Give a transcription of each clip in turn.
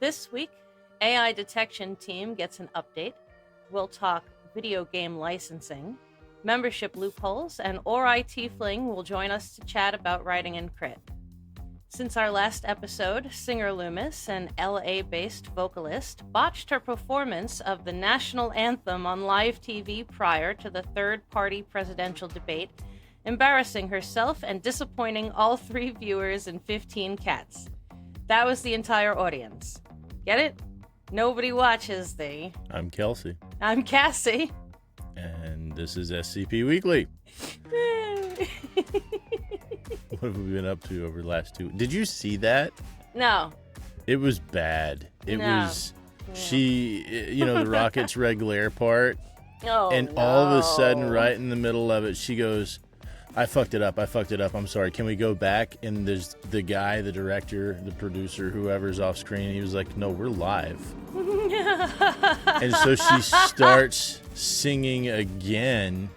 This week, AI detection team gets an update. We'll talk video game licensing, membership loopholes, and Ori Tiefling will join us to chat about writing and crit. Since our last episode, singer Loomis, an LA-based vocalist, botched her performance of the national anthem on live TV prior to the third-party presidential debate, embarrassing herself and disappointing all 3 viewers and 15 cats. That was the entire audience. Get it? Nobody watches the... I'm Kelsey. I'm Cassie. And this is SCP Weekly. What have we been up to over the last 2? Did you see that? No. It was bad. It No. was... She, the Rocket's red glare part. Oh, And no. all of a sudden, right in the middle of it, she goes... I fucked it up. I'm sorry. Can we go back? And there's the guy, the director, the producer, whoever's off screen. He was like, no, we're live. And so she starts singing again.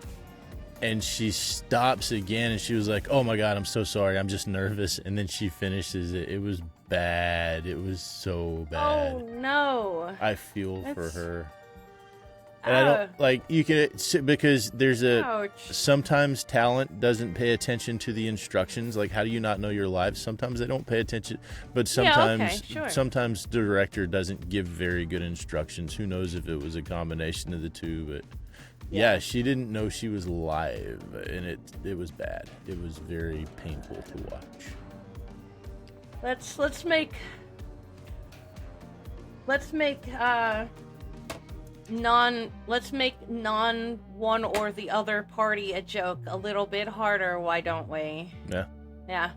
And she stops again. And she was like, oh my God, I'm so sorry. I'm just nervous. And then she finishes it. It was bad. It was so bad. Oh, no. I feel for That's- her. And I don't because there's Ouch. sometimes talent doesn't pay attention to the instructions. Like, how do you not know you're live? Sometimes they don't pay attention, but sometimes the director doesn't give very good instructions. Who knows if it was a combination of the two? But yeah, she didn't know she was live, and it was bad. It was very painful to watch. Let's make non one or the other party a joke a little bit harder, why don't we? Yeah.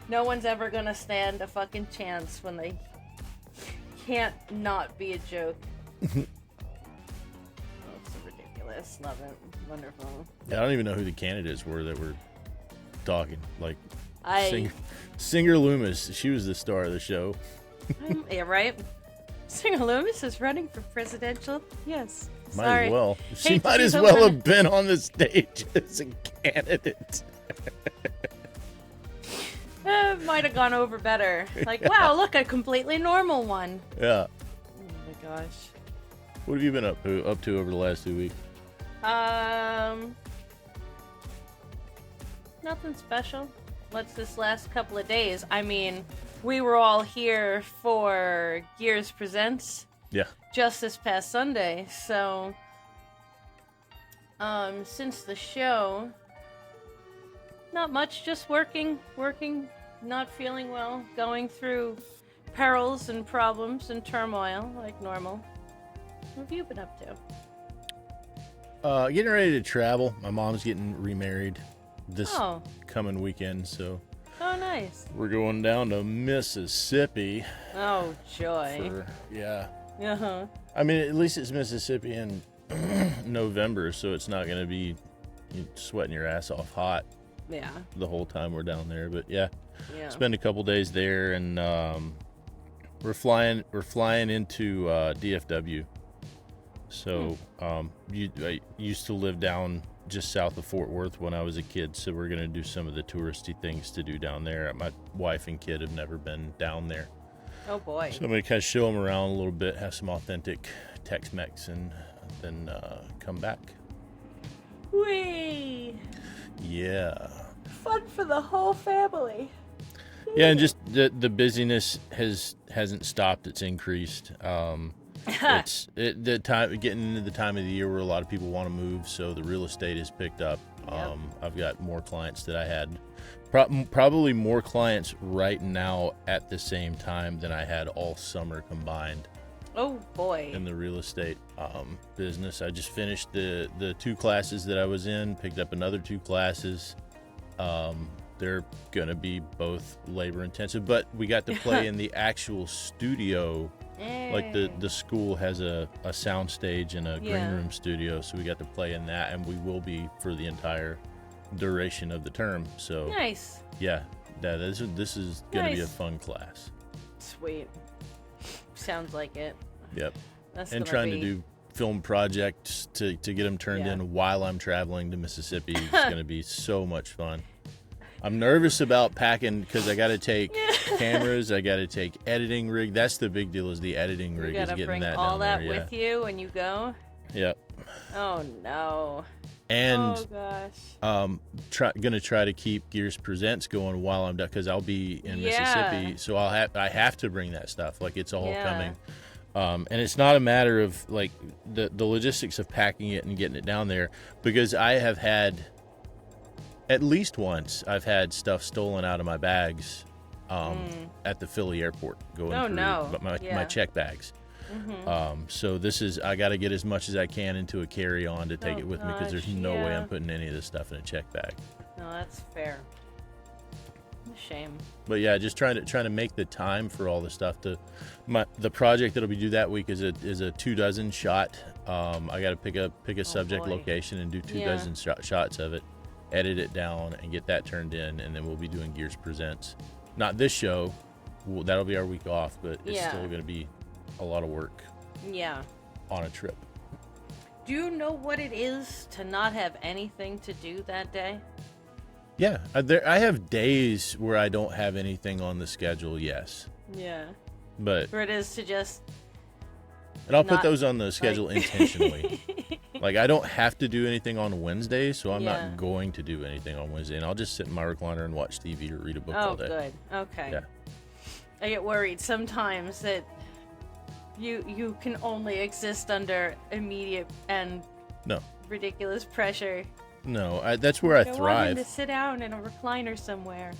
No one's ever gonna stand a fucking chance when they can't not be a joke. Oh, it's so ridiculous. Love it. Wonderful. Yeah, I don't even know who the candidates were that were talking. Like, I Singer Loomis, she was the star of the show. yeah, right? Singer Loomis is running for presidential. Yes. Might Sorry. as well. She Hate to might be as so well bad. have been on the stage as a candidate. Might have gone over better. Like, wow, look, a completely normal one. Yeah. Oh my gosh. What have you been up to over the last 2 weeks? Nothing special. What's this last couple of days? I mean, we were all here for Gears Presents Yeah. just this past Sunday, so since the show, not much, just working, not feeling well, going through perils and problems and turmoil like normal. What have you been up to? Getting ready to travel. My mom's getting remarried this Oh, coming weekend, so nice. we're going down to Mississippi. Oh, joy. Yeah. Uh-huh. I mean, at least it's Mississippi in November, so it's not going to be sweating your ass off hot Yeah. the whole time we're down there. But yeah, Yeah. spend a couple days there, and we're flying into DFW. So I used to live down just south of Fort Worth when I was a kid, so we're gonna do some of the touristy things to do down there. My wife and kid have never been down there, Oh boy. so I'm gonna kind of show them around a little bit, have some authentic Tex-Mex, and then come back. Whee! Yeah. Fun for the whole family. Yeah, and just the busyness hasn't stopped. It's increased. Getting into the time of the year where a lot of people want to move, so the real estate has picked up. Yep. I've got more clients that I had, probably more clients right now at the same time than I had all summer combined Oh boy. in the real estate business. I just finished the 2 classes that I was in, picked up another 2 classes. They're going to be both labor intensive, but we got to play in the actual studio. Like the school has a sound stage and a green room studio, so we got to play in that, and we will be for the entire duration of the term. So Nice. yeah, this is going to be a Nice. fun class. Sweet. Sounds like it. Yep. That's And gonna trying be... to do film projects to get them turned in while I'm traveling to Mississippi is going to be so much fun. I'm nervous about packing because I got to take cameras. I got to take editing rig. That's the big deal, is the editing rig. You Is gotta getting bring that all down that there, with you when you go. Yep. Oh no. And oh gosh. Gonna try to keep Gears Presents going while I'm done, because I'll be in Mississippi, so I have to bring that stuff. Like, it's all coming. And it's not a matter of like the logistics of packing it and getting it down there, because I have had at least once I've had stuff stolen out of my bags at the Philly airport going through my check bags. So I got to get as much as I can into a carry-on to take it with me, because there's no way I'm putting any of this stuff in a check bag. No, that's fair. Shame. But yeah, just trying to make the time for all the stuff. The project that'll be due that week is a 24 shot. I got to pick a subject location and do 24 shots of it, edit it down, and get that turned in, and then we'll be doing Gears Presents. Not this show. That'll be our week off, but it's still going to be a lot of work. Yeah. On a trip. Do you know what it is to not have anything to do that day? Yeah, I have days where I don't have anything on the schedule, yes. Yeah. But or it is to just... And I'll put those on the schedule intentionally. Like, I don't have to do anything on Wednesday, so I'm not going to do anything on Wednesday. And I'll just sit in my recliner and watch TV or read a book all day. Oh, good. Okay. Yeah. I get worried sometimes that you can only exist under immediate and ridiculous pressure. No, that's where I thrive. I want him to sit down in a recliner somewhere.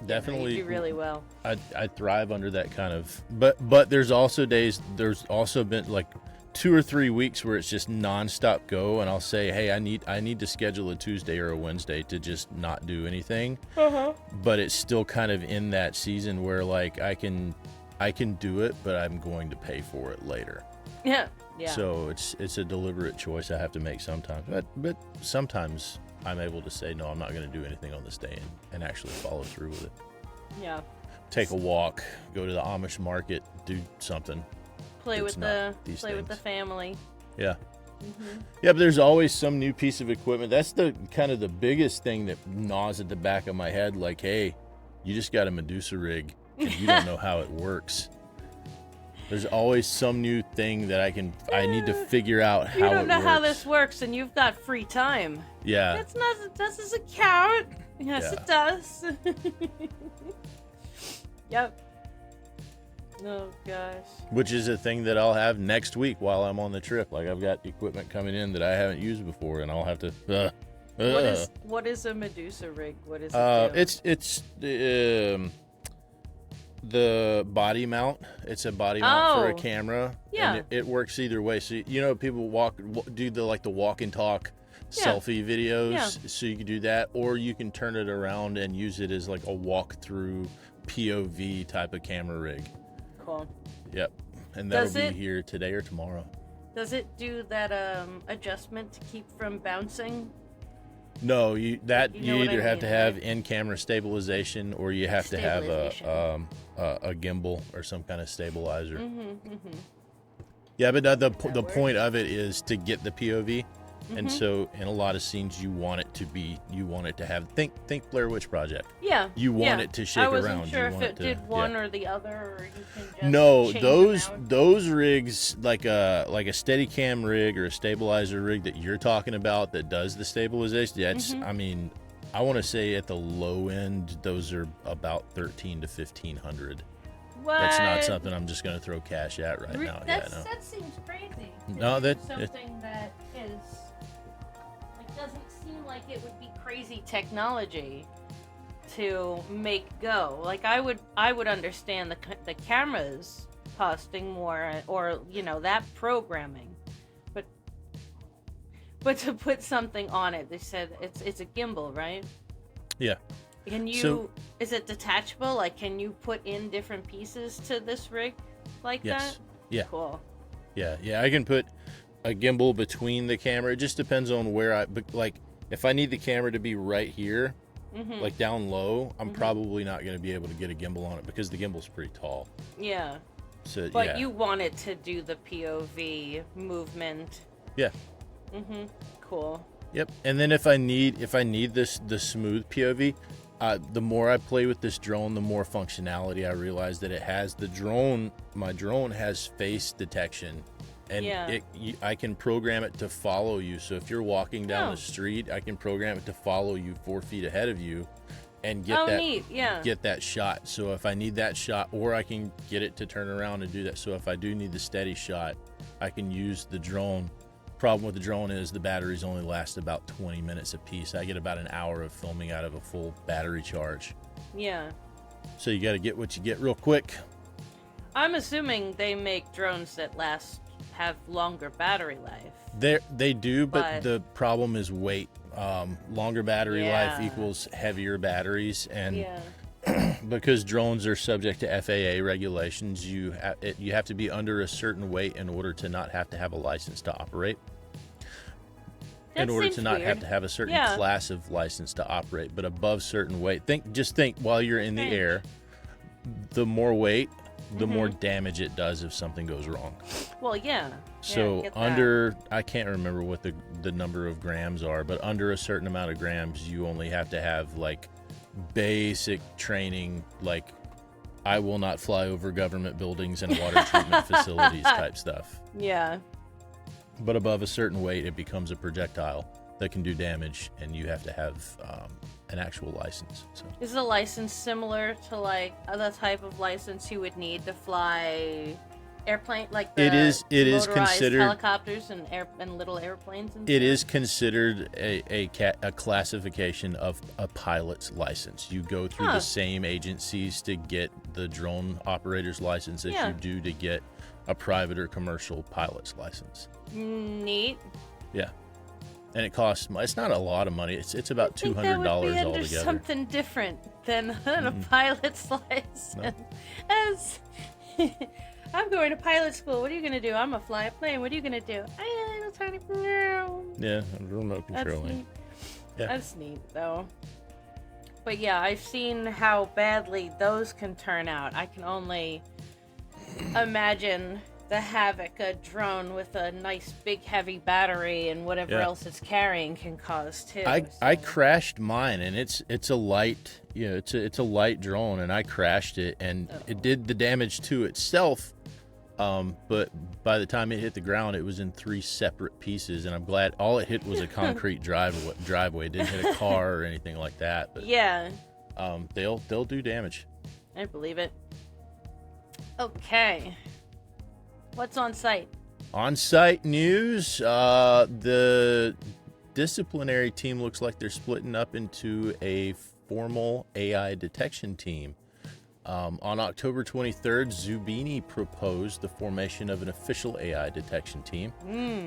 Definitely. You do really well. I thrive under that kind of... But there's also days... There's also been, like, 2 or 3 weeks where it's just nonstop go, and I'll say, hey, I need to schedule a Tuesday or a Wednesday to just not do anything. But it's still kind of in that season where, like, I can do it, but I'm going to pay for it later. Yeah. So it's a deliberate choice I have to make sometimes. But sometimes I'm able to say, no, I'm not going to do anything on this day, and actually follow through with it. Yeah. Take a walk, go to the Amish market, do something. Play with the family. Yeah. Yeah, but there's always some new piece of equipment. That's the kind of the biggest thing that gnaws at the back of my head. Like, hey, you just got a Medusa rig, and you don't know how it works. There's always some new thing that I need to figure out how it works. You don't know how this works, and you've got free time. Yeah. Does this count? Yes, it does. Yep. Oh, gosh. Which is a thing that I'll have next week while I'm on the trip. Like, I've got equipment coming in that I haven't used before, and I'll have to... What is a Medusa rig? What is it? It's the body mount. It's a body mount for a camera. Yeah. And it works either way. So, people do the walk and talk selfie videos. Yeah. So you can do that, or you can turn it around and use it as like a walk-through POV type of camera rig. Cool. Yep. And that'll be here today or tomorrow. Does it do that adjustment to keep from bouncing? No, you either have to have in-camera stabilization, or you have to have a gimbal or some kind of stabilizer. Yeah, but the point of it is to get the POV, and so in a lot of scenes you want it to have think Blair Witch Project. Yeah. You want it to shake around. I wasn't sure if it did one or the other, or you can just No, change those rigs, like a Steadicam rig or a stabilizer rig that you're talking about that does the stabilization. That's I mean, I want to say at the low end those are about $1,300 to $1,500. What? That's not something I'm just going to throw cash at right now. That seems crazy. No, that's something that is doesn't seem like it would be crazy technology to make go. Like, I would understand the cameras costing more, or that programming, but to put something on it, they said it's a gimbal, right? Yeah. Can you is it detachable? Like, can you put in different pieces to this rig like that? Yeah. Cool. Yeah, I can put a gimbal between the camera. It just depends on where if I need the camera to be right here, like down low, I'm probably not going to be able to get a gimbal on it because the gimbal's pretty tall. Yeah. So, but you want it to do the POV movement. Yeah. Cool. Yep. And then if I need the smooth POV, The more I play with this drone, the more functionality I realize that it has. My drone has face detection, and I can program it to follow you. So if you're walking down the street, I can program it to follow you 4 feet ahead of you, and get that shot. So if I need that shot, or I can get it to turn around and do that. So if I do need the steady shot, I can use the drone. Problem with the drone is the batteries only last about 20 minutes a piece. I get about an hour of filming out of a full battery charge. Yeah. So you got to get what you get real quick. I'm assuming they make drones that have longer battery life. They do, but the problem is weight. Longer battery life equals heavier batteries, and because drones are subject to FAA regulations, you have to be under a certain weight in order to not have to have a license to operate. In order to not have to have a certain class of license to operate, but above certain weight. Just think while you're in the air, the more weight, the more damage it does if something goes wrong. Well, yeah. So I can't remember what the number of grams are, but under a certain amount of grams, you only have to have like basic training, like I will not fly over government buildings and water treatment facilities type stuff. Yeah. But above a certain weight, it becomes a projectile that can do damage, and you have to have an actual license. So. Is the license similar to like the type of license you would need to fly airplane, like the it is considered helicopters and little airplanes? And it is considered a classification of a pilot's license. You go through the same agencies to get the drone operator's license as you do to get a private or commercial pilot's license. Neat. Yeah. And it costs, it's not a lot of money. It's about $200 altogether. Something different than a pilot's license. No. As I'm going to pilot school. What are you going to do? I'm going to fly a plane. What are you going to do? Yeah, remote controlling. That's neat, though. But yeah, I've seen how badly those can turn out. I can only imagine the havoc a drone with a nice big heavy battery and whatever else it's carrying can cause too. I crashed mine, and it's a light, it's a light drone, and I crashed it, and it did the damage to itself. But by the time it hit the ground, it was in 3 separate pieces, and I'm glad all it hit was a concrete driveway. It didn't hit a car or anything like that. But, they'll do damage. I believe it. Okay. What's on site? On site news, the disciplinary team looks like they're splitting up into a formal AI detection team. On October 23rd, Zubini proposed the formation of an official AI detection team.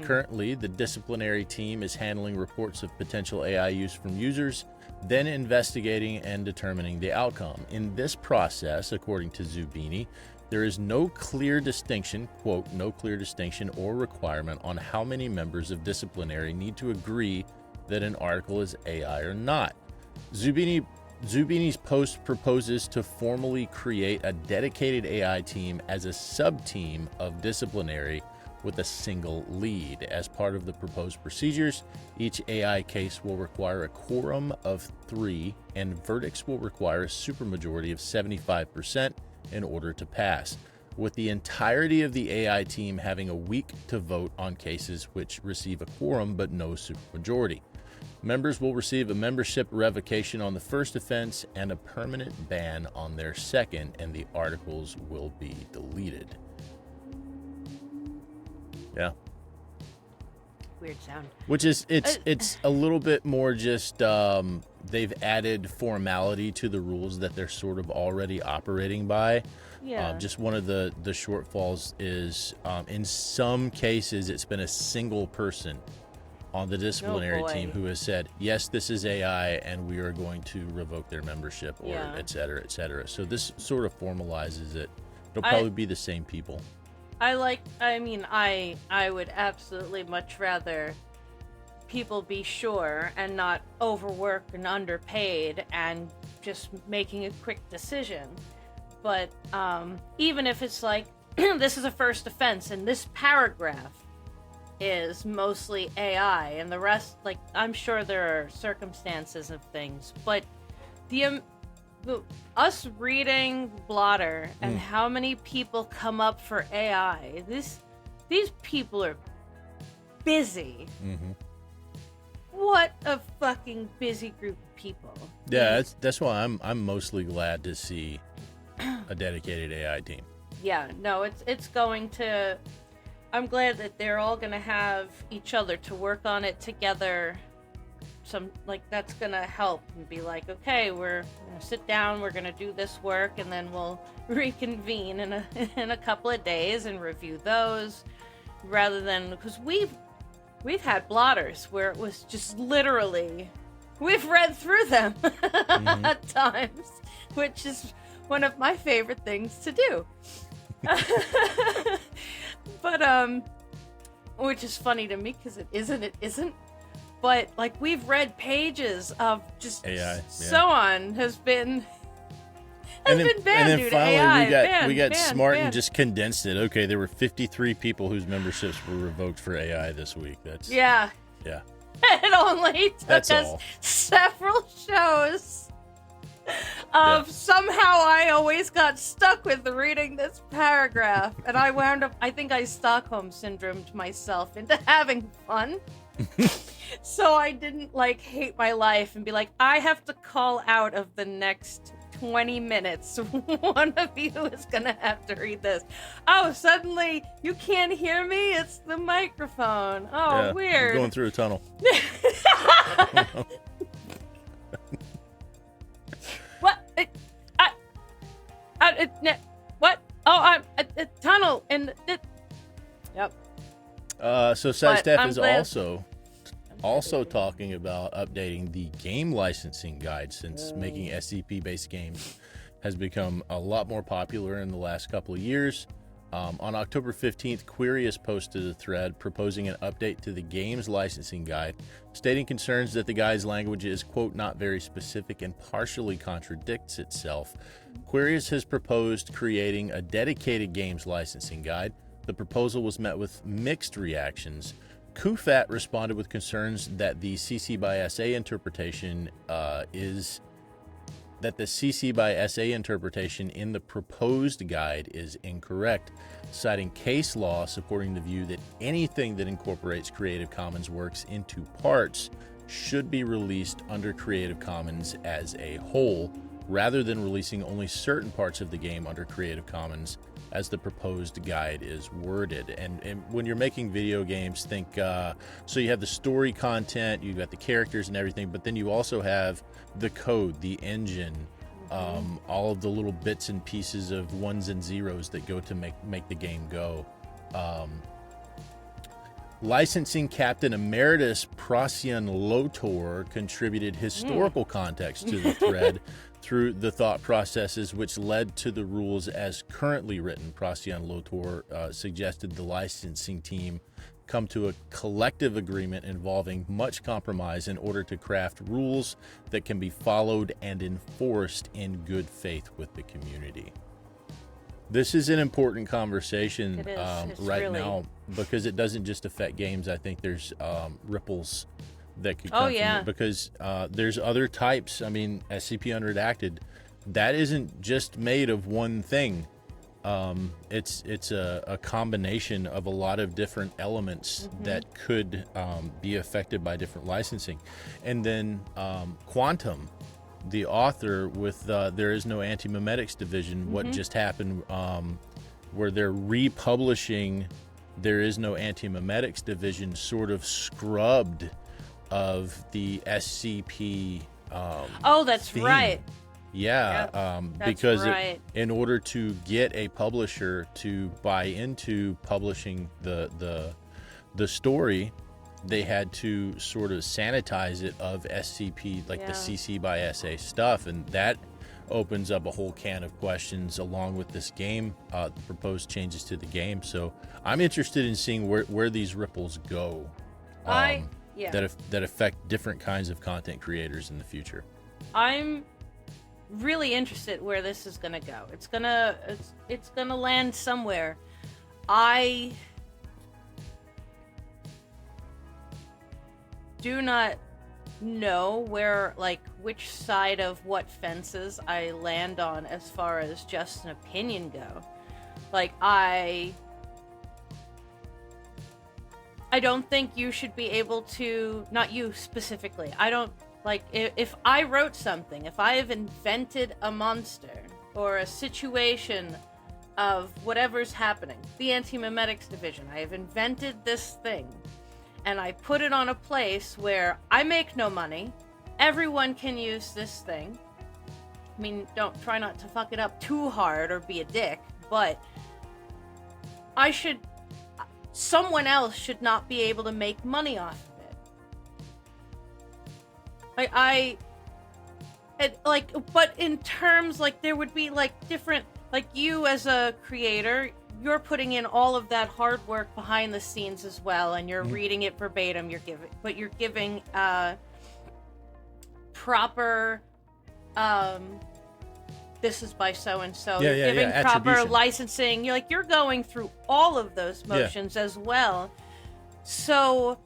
Currently, the disciplinary team is handling reports of potential AI use from users, then investigating and determining the outcome. In this process, according to Zubini, there is no clear distinction, quote, no clear distinction or requirement on how many members of disciplinary need to agree that an article is AI or not. Zubini's post proposes to formally create a dedicated AI team as a sub-team of disciplinary with a single lead. As part of the proposed procedures, each AI case will require a quorum of 3, and verdicts will require a supermajority of 75% in order to pass, with the entirety of the AI team having a week to vote on cases which receive a quorum but no supermajority. Members will receive a membership revocation on the first offense and a permanent ban on their second, and the articles will be deleted. Yeah. Weird sound. Which is, it's a little bit more just, they've added formality to the rules that they're sort of already operating by. Yeah. Just one of the shortfalls is, in some cases, it's been a single person on the disciplinary team who has said, yes, this is AI, and we are going to revoke their membership, or et cetera, et cetera. So this sort of formalizes it. It'll probably be the same people. I would absolutely much rather people be sure and not overworked and underpaid and just making a quick decision. But even if it's like, this is a first offense and this paragraph is mostly AI and the rest, like, I'm sure there are circumstances of things, but us reading Blotter and how many people come up for AI. These people are busy. Mm-hmm. What a fucking busy group of people. Yeah, that's why I'm mostly glad to see a dedicated AI team. Yeah, no, it's going to. I'm glad that they're all gonna have each other to work on it together. That's gonna help and be like, okay, we're gonna sit down, we're gonna do this work, and then we'll reconvene in a couple of days and review those, rather than, because we've had blotters where it was just literally, we've read through them at times, which is one of my favorite things to do. But which is funny to me because it isn't. But like, we've read pages of just AI, so on has been banned. And then dude. finally AI, we got banned, smart banned. and just condensed it. Okay, there were 53 people whose memberships were revoked for AI this week. That's Yeah. It only took That's us all. several shows of somehow I always got stuck with reading this paragraph, and I wound up, I think I Stockholm syndromed myself into having fun. So I didn't hate my life and be like, I have to call out of the next 20 minutes. One of you is gonna have to read this. Oh, suddenly you can't hear me? It's the microphone. Oh, yeah, weird. I'm going through a tunnel. What? What? Oh, I'm a tunnel and it. Yep. So site staff is glad- also talking about updating the game licensing guide, since making SCP-based games has become a lot more popular in the last couple of years. On October 15th, Quirius posted a thread proposing an update to the game's licensing guide, stating concerns that the guide's language is, quote, not very specific and partially contradicts itself. Quirius has proposed creating a dedicated games licensing guide. The proposal was met with mixed reactions. Kufat responded with concerns that the CC by SA interpretation in the proposed guide is incorrect, citing case law supporting the view that anything that incorporates Creative Commons works into parts should be released under Creative Commons as a whole, rather than releasing only certain parts of the game under Creative Commons as the proposed guide is worded. And when you're making video games, think, so you have the story content, you've got the characters and everything, but then you also have the code, the engine, all of the little bits and pieces of ones and zeros that go to make the game go. Licensing Captain Emeritus Procyon Lotor contributed historical context to the thread through the thought processes which led to the rules as currently written. Procyon Lotor suggested the licensing team come to a collective agreement involving much compromise in order to craft rules that can be followed and enforced in good faith with the community. This is an important conversation right now, because it doesn't just affect games. I think there's ripples that could come from it, because there's other types. I mean, SCP Unredacted, that isn't just made of one thing. It's a combination of a lot of different elements that could be affected by different licensing. And then Quantum, the author with There Is No Anti-Memetics Division, what just happened, where they're republishing There Is No Anti-Memetics Division, sort of scrubbed of the SCP that's theme. right. Yeah, that's because right. in order to get a publisher to buy into publishing the story, they had to sort of sanitize it of SCP, the CC by SA stuff, and that opens up a whole can of questions along with this game, the proposed changes to the game. So I'm interested in seeing where these ripples go that affect different kinds of content creators in the future. I'm really interested where this is gonna go. It's gonna land somewhere. I do not know where, like, which side of what fences I land on as far as just an opinion go. Like, I don't think you should be able to, not you specifically, I don't, like, if I wrote something, if I have invented a monster or a situation of whatever's happening, the Anti-Memetics Division, I have invented this thing, and I put it on a place where I make no money, everyone can use this thing. I mean, try not to fuck it up too hard or be a dick, but someone else should not be able to make money off of it. But in terms, like, there would be, like, different, like, you as a creator, you're putting in all of that hard work behind the scenes as well, and you're reading it verbatim, you're giving proper, this is by so-and-so, giving proper licensing, you're going through all of those motions as well. So,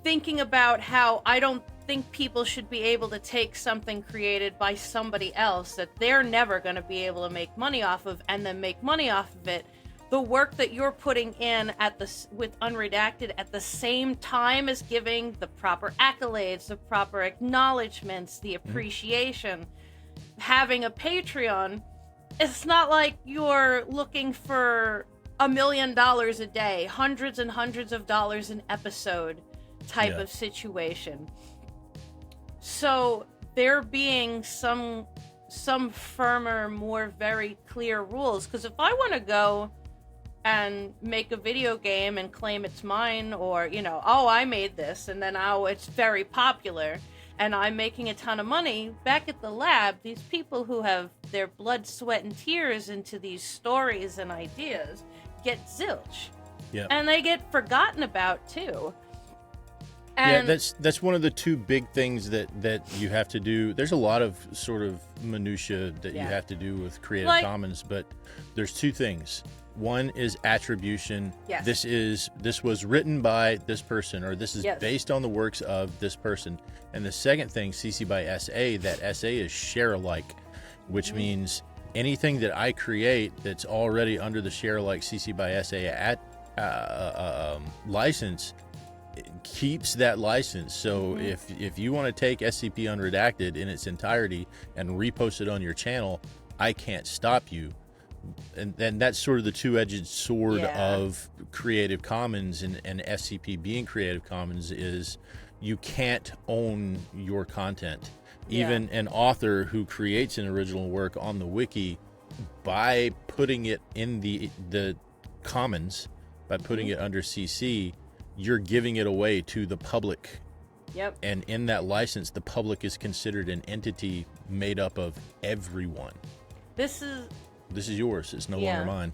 thinking about how I don't think people should be able to take something created by somebody else that they're never going to be able to make money off of and then make money off of it, the work that you're putting in with Unredacted at the same time as giving the proper accolades, the proper acknowledgments, the appreciation, having a Patreon, it's not like you're looking for $1 million a day, hundreds and hundreds of dollars an episode type of situation. So there being some firmer, more very clear rules, because if I want to go and make a video game and claim it's mine, or, I made this, and then, it's very popular, and I'm making a ton of money, back at the lab, these people who have their blood, sweat, and tears into these stories and ideas get zilch. Yeah. And they get forgotten about, too. And that's one of the two big things that you have to do. There's a lot of sort of minutia that you have to do with Creative Commons, but there's two things. One is attribution. Yes. This was written by this person, or this is based on the works of this person. And the second thing, CC by SA, that SA is share alike, which means anything that I create that's already under the share alike CC by SA license, it keeps that license. So if you want to take SCP Unredacted in its entirety and repost it on your channel, I can't stop you. And that's sort of the two-edged sword of Creative Commons and SCP being Creative Commons is you can't own your content. Even an author who creates an original work on the wiki, by putting it in the commons, by putting it under CC, you're giving it away to the public. Yep. And in that license, the public is considered an entity made up of everyone. This is yours. It's no longer mine.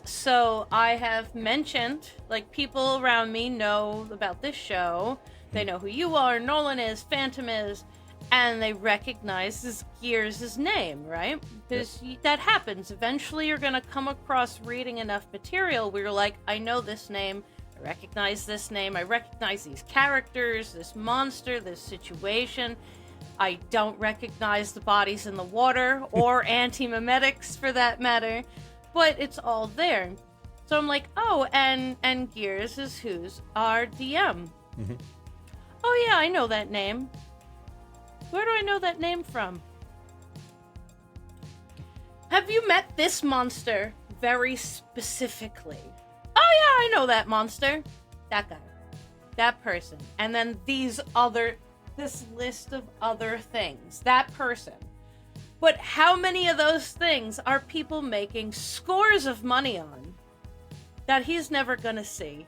So I have mentioned, like, people around me know about this show. They know who you are, Nolan is, Fantem is, and they recognize Gears' name, right? Because that happens. Eventually you're going to come across reading enough material where you're like, I know this name, I recognize this name, I recognize these characters, this monster, this situation. I don't recognize the bodies in the water, or anti-memetics for that matter, but it's all there. So I'm like, oh, and Gears is who's our DM. Oh yeah, I know that name. Where do I know that name from? Have you met this monster very specifically? Oh yeah, I know that monster. That guy. That person. And then this list of other things. That person. But how many of those things are people making scores of money on that he's never gonna see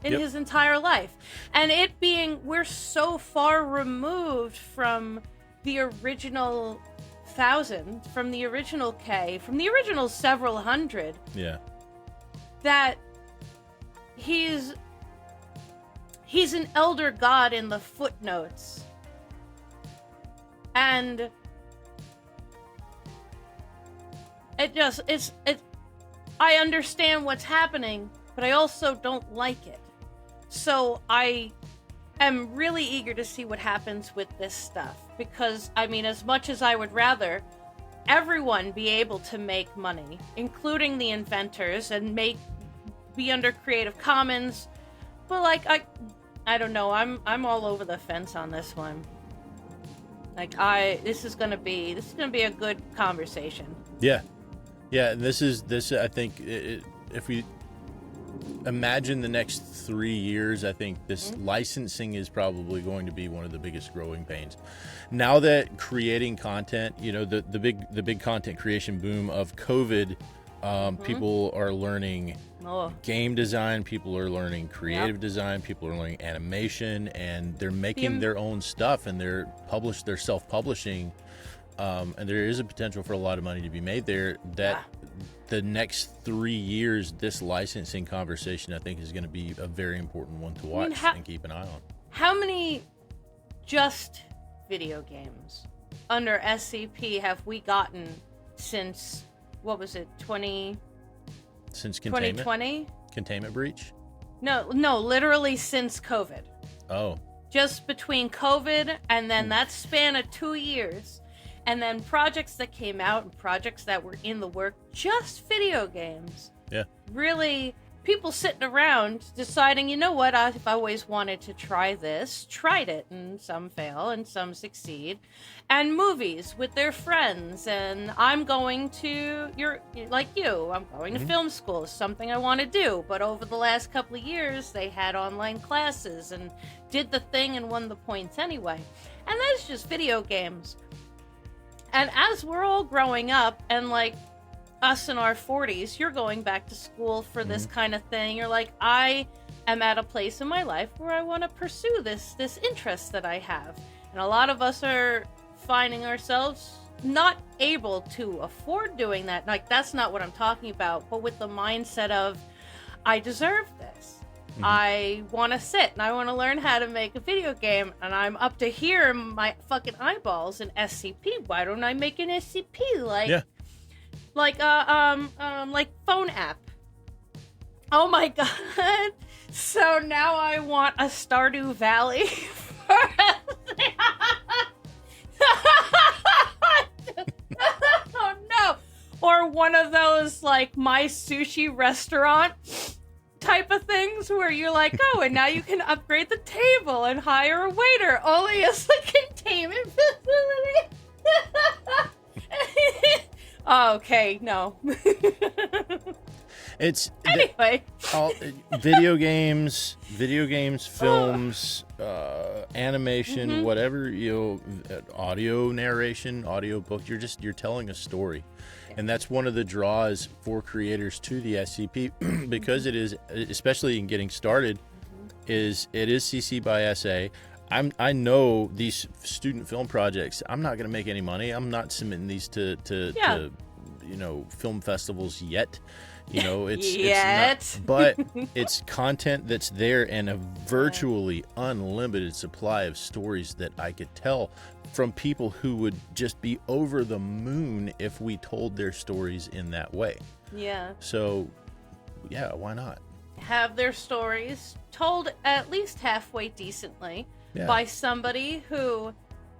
in his entire life? And it being, we're so far removed from the original 1,000, from the original K, from the original several hundred. Yeah. That he's an elder god in the footnotes. And I understand what's happening, but I also don't like it. So I am really eager to see what happens with this stuff, because, I mean, as much as I would rather everyone be able to make money, including the inventors, and be under Creative Commons, but like I don't know, I'm all over the fence on this one. Like this is gonna be a good conversation. Yeah, this. I think if we imagine the next 3 years, I think this licensing is probably going to be one of the biggest growing pains. Now that creating content, the big content creation boom of COVID, people are learning game design, people are learning creative design, people are learning animation, and they're making their own stuff, and they're self-publishing, and there is a potential for a lot of money to be made there. The next 3 years, this licensing conversation, I think, is going to be a very important one to watch and keep an eye on. How many just video games under SCP have we gotten since, what was it, since containment? 2020? Containment breach? No, literally since COVID. Oh. Just between COVID and then that span of 2 years. And then projects that came out and projects that were in the work, just video games. Yeah. Really, people sitting around deciding, you know what, I've always wanted to try this, tried it, and some fail and some succeed. And movies with their friends, and I'm going to, I'm going to film school, something I want to do. But over the last couple of years, they had online classes and did the thing and won the points anyway. And that's just video games. And as we're all growing up, and like us in our 40s, you're going back to school for this kind of thing. You're like, I am at a place in my life where I want to pursue this interest that I have. And a lot of us are finding ourselves not able to afford doing that. Like, that's not what I'm talking about, but with the mindset of, I deserve this. I want to sit and I want to learn how to make a video game, and I'm up to here in my fucking eyeballs in SCP. Why don't I make an SCP like phone app? Oh my god! So now I want a Stardew Valley for oh no! Or one of those like My Sushi Restaurant type of things where you're like, oh, and now you can upgrade the table and hire a waiter, only as a containment facility. Okay, no. It's anyway. Video games, films, animation, whatever, audio narration, audio book. You're telling a story. And that's one of the draws for creators to the SCP, because it is, especially in getting started, it is CC by SA. I know these student film projects, I'm not going to make any money. I'm not submitting these to film festivals yet. It's not, but it's content that's there, and a virtually unlimited supply of stories that I could tell from people who would just be over the moon if we told their stories in that way. Yeah. So, yeah, why not? Have their stories told at least halfway decently by somebody who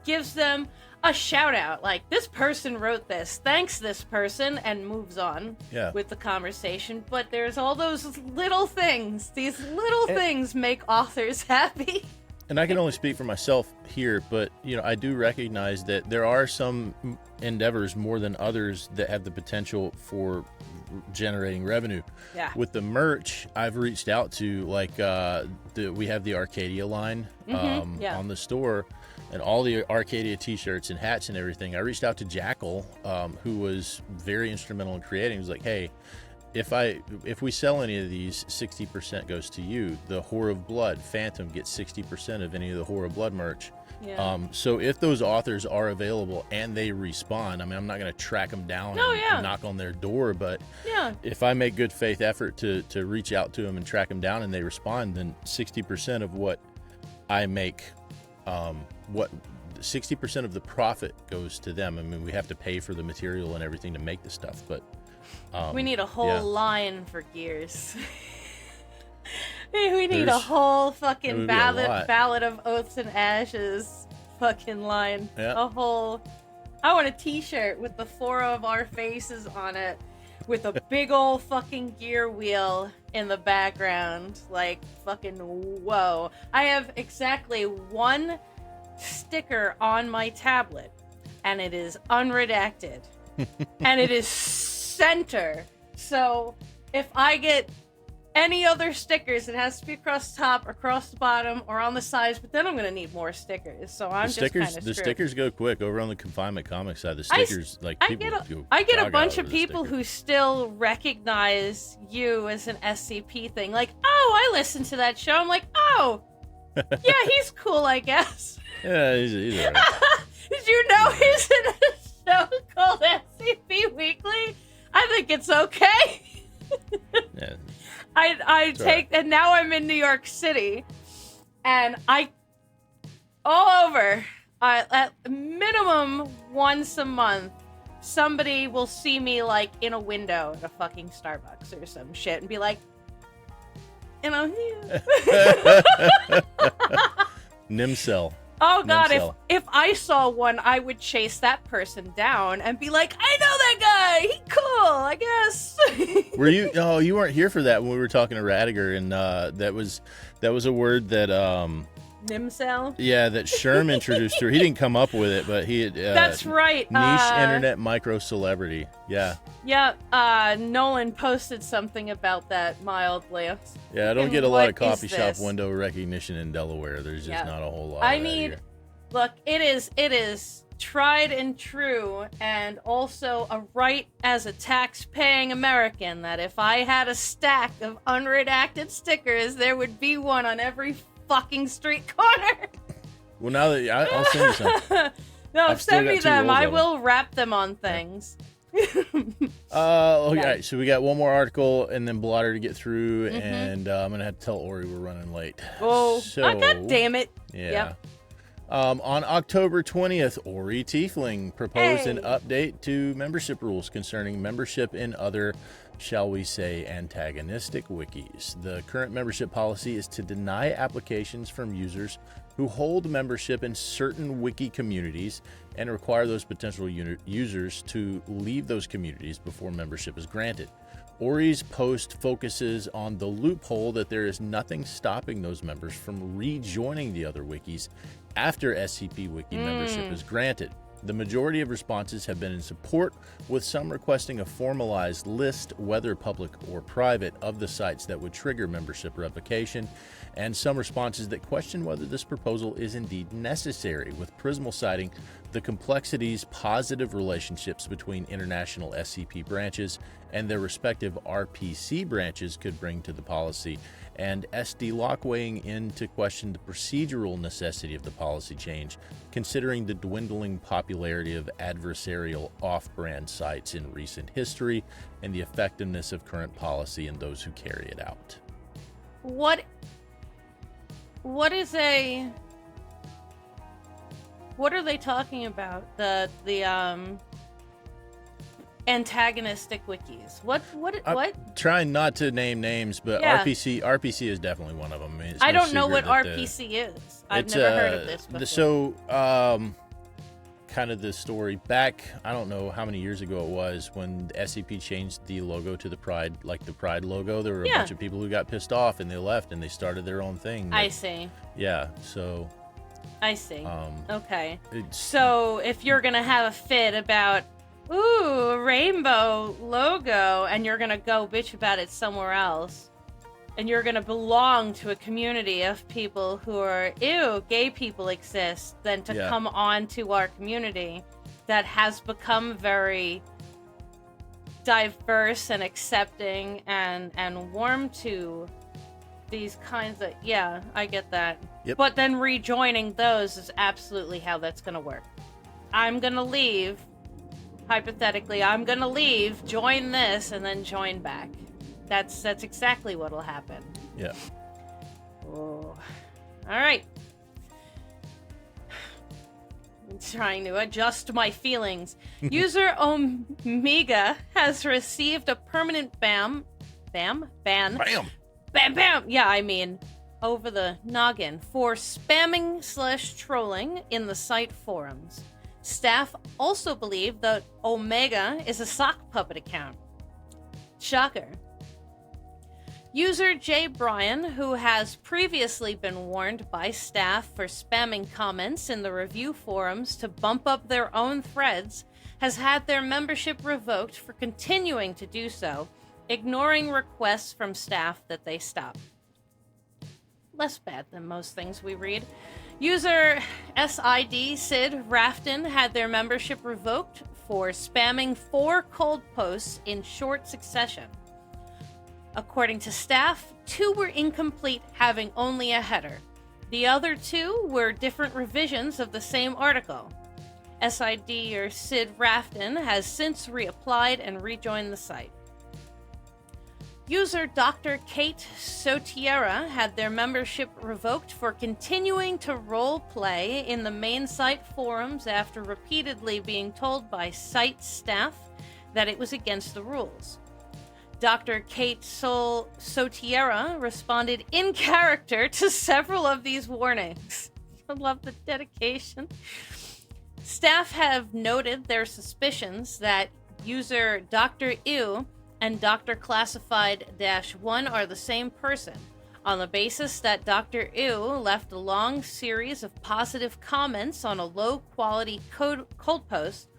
gives them a shout out, like, this person wrote this, thanks this person, and moves on with the conversation. But there's all those little things. These little things make authors happy. And I can only speak for myself here, but I do recognize that there are some endeavors more than others that have the potential for generating revenue. Yeah. With the merch, I've reached out to, like, we have the Arcadia line on the store, and all the Arcadia t-shirts and hats and everything. I reached out to Jackal, who was very instrumental in creating. He was like, hey, if we sell any of these, 60% goes to you. The Whore of Blood, Fantem, gets 60% of any of the Whore of Blood merch. Yeah. So if those authors are available and they respond, I mean, I'm not going to track them down and knock on their door, but if I make good faith effort to reach out to them and track them down and they respond, then 60% of what I make, 60% of the profit goes to them. I mean, we have to pay for the material and everything to make the stuff, but we need a whole line for gears. We need a whole fucking lot. ballad of oaths and ashes fucking line. Yeah. A whole... I want a t-shirt with the 4 of our faces on it with a big old fucking gear wheel in the background. Like, fucking whoa. I have exactly 1 sticker on my tablet, and it is unredacted. And it is center. So if I get any other stickers, it has to be across the top, across the bottom, or on the sides, but then I'm going to need more stickers. So I'm just kind of screwed. The stickers go quick over on the confinement comic side. The stickers, I get a bunch of people who still recognize you as an SCP thing. Like, oh, I listened to that show. I'm like, oh, yeah, he's cool, I guess. Yeah, he's all right. Did you know he's in a show called SCP Weekly? I think it's okay. Yeah. I take, and now I'm in New York City, and all over, at minimum once a month, somebody will see me, like, in a window at a fucking Starbucks or some shit, and be like, you know, Nimcel. Oh god, if I saw one, I would chase that person down and be like, I know that guy! He cool, I guess. Were you? Oh, you weren't here for that when we were talking to Radiger, and that was a word that Nimcel? Yeah, that Sherm introduced her. He didn't come up with it, but he that's right. Niche internet micro celebrity. Yeah. Yeah, Nolan posted something about that mildly. Yeah, I don't get a lot of coffee shop window recognition in Delaware. There's just not a whole lot. I mean, look, it is tried and true, and also a right as a tax-paying American that if I had a stack of unredacted stickers, there would be one on every fucking street corner. Well, now that I'll send you some. No, send me them. I will wrap them on things. Okay, so we got one more article and then Blotter to get through, and I'm gonna have to tell Ori we're running late. Oh, god damn it! Yeah. Yep. On October 20th, Ori Tiefling proposed an update to membership rules concerning membership in other, shall we say, antagonistic wikis. The current membership policy is to deny applications from users who hold membership in certain wiki communities and require those potential users to leave those communities before membership is granted. Ori's post focuses on the loophole that there is nothing stopping those members from rejoining the other wikis after SCP Wiki membership is granted. The majority of responses have been in support, with some requesting a formalized list, whether public or private, of the sites that would trigger membership revocation, and some responses that question whether this proposal is indeed necessary, with Prismal citing the complexities positive relationships between international SCP branches and their respective RPC branches could bring to the policy, and SD Lock weighing in to question the procedural necessity of the policy change, considering the dwindling popularity of adversarial off-brand sites in recent history and the effectiveness of current policy and those who carry it out. What are they talking about? The antagonistic wikis. What? I'm trying not to name names, but yeah. RPC is definitely one of them. I mean, I don't know what RPC is. I've never heard of this before. So, kind of the story back, I don't know how many years ago it was, when SCP changed the logo to the Pride, like the Pride logo. There were a bunch of people who got pissed off and they left and they started their own thing. I see. Yeah, so... I see. Okay. So, if you're going to have a fit about, ooh, a rainbow logo, and you're going to go bitch about it somewhere else, and you're going to belong to a community of people who are, ew, gay people exist, then to come on to our community that has become very diverse and accepting and warm to these kinds of, yeah, I get that. Yep. But then rejoining those is absolutely how that's going to work. I'm going to leave, hypothetically, I'm going to leave, join this, and then join back. That's exactly what will happen. Yeah. Oh. All right. I'm trying to adjust my feelings. User Omega has received a permanent ban bam, bam. Yeah, I mean, over the noggin for spamming/trolling in the site forums. Staff also believe that Omega is a sock puppet account. Shocker. User J. Bryan, who has previously been warned by staff for spamming comments in the review forums to bump up their own threads, has had their membership revoked for continuing to do so, ignoring requests from staff that they stop. Less bad than most things we read. User SID Sid Rafton had their membership revoked for spamming 4 cold posts in short succession. According to staff, 2 were incomplete, having only a header. The other 2 were different revisions of the same article. SID or Sid Rafton has since reapplied and rejoined the site. User Dr. Kate Sotiera had their membership revoked for continuing to roleplay in the main site forums after repeatedly being told by site staff that it was against the rules. Dr. Kate Sotiera responded in character to several of these warnings. I love the dedication. Staff have noted their suspicions that user Dr. Ew and Dr. Classified-1 are the same person, on the basis that Dr. Ew left a long series of positive comments on a low-quality cold post,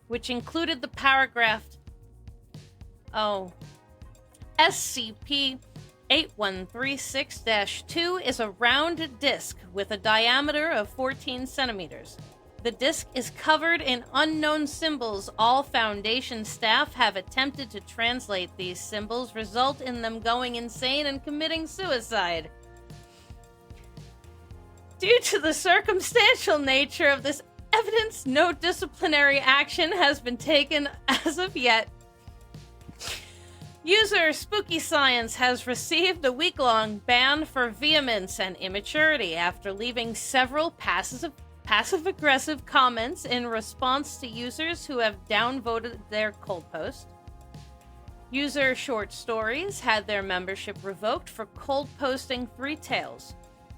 which included the paragraph, SCP 8136-2 is a round disk with a diameter of 14 centimeters. The disk is covered in unknown symbols. All Foundation staff have attempted to translate these symbols, result in them going insane and committing suicide. Due to the circumstantial nature of this evidence, no disciplinary action has been taken as of yet. User Spooky Science has received a week-long ban for vehemence and immaturity after leaving several passive-aggressive comments in response to users who have downvoted their cold post. User Short Stories had their membership revoked for cold posting 3 tales,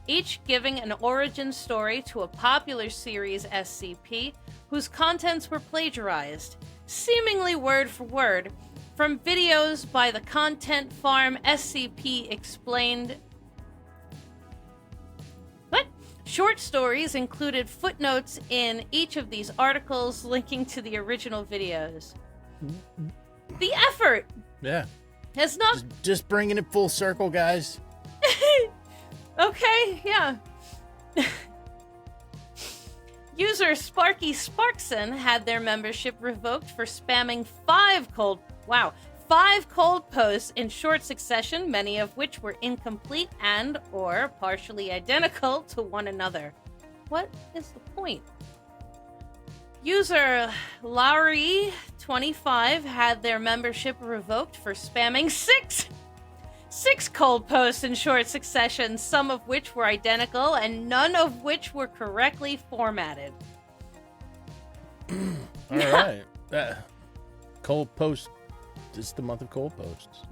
each giving an origin story to a popular series SCP whose contents were plagiarized, seemingly word for word, from videos by the content farm SCP Explained. What? Short stories included footnotes in each of these articles linking to the original videos. The effort! Yeah. Has not... Just bringing it full circle, guys. Okay, yeah. User Sparky Sparkson had their membership revoked for spamming 5 cold posts in short succession, many of which were incomplete and or partially identical to one another. What is the point? User Larry25 had their membership revoked for spamming 6 cold posts in short succession, some of which were identical and none of which were correctly formatted. All right. Cold post. It's the month of cold posts.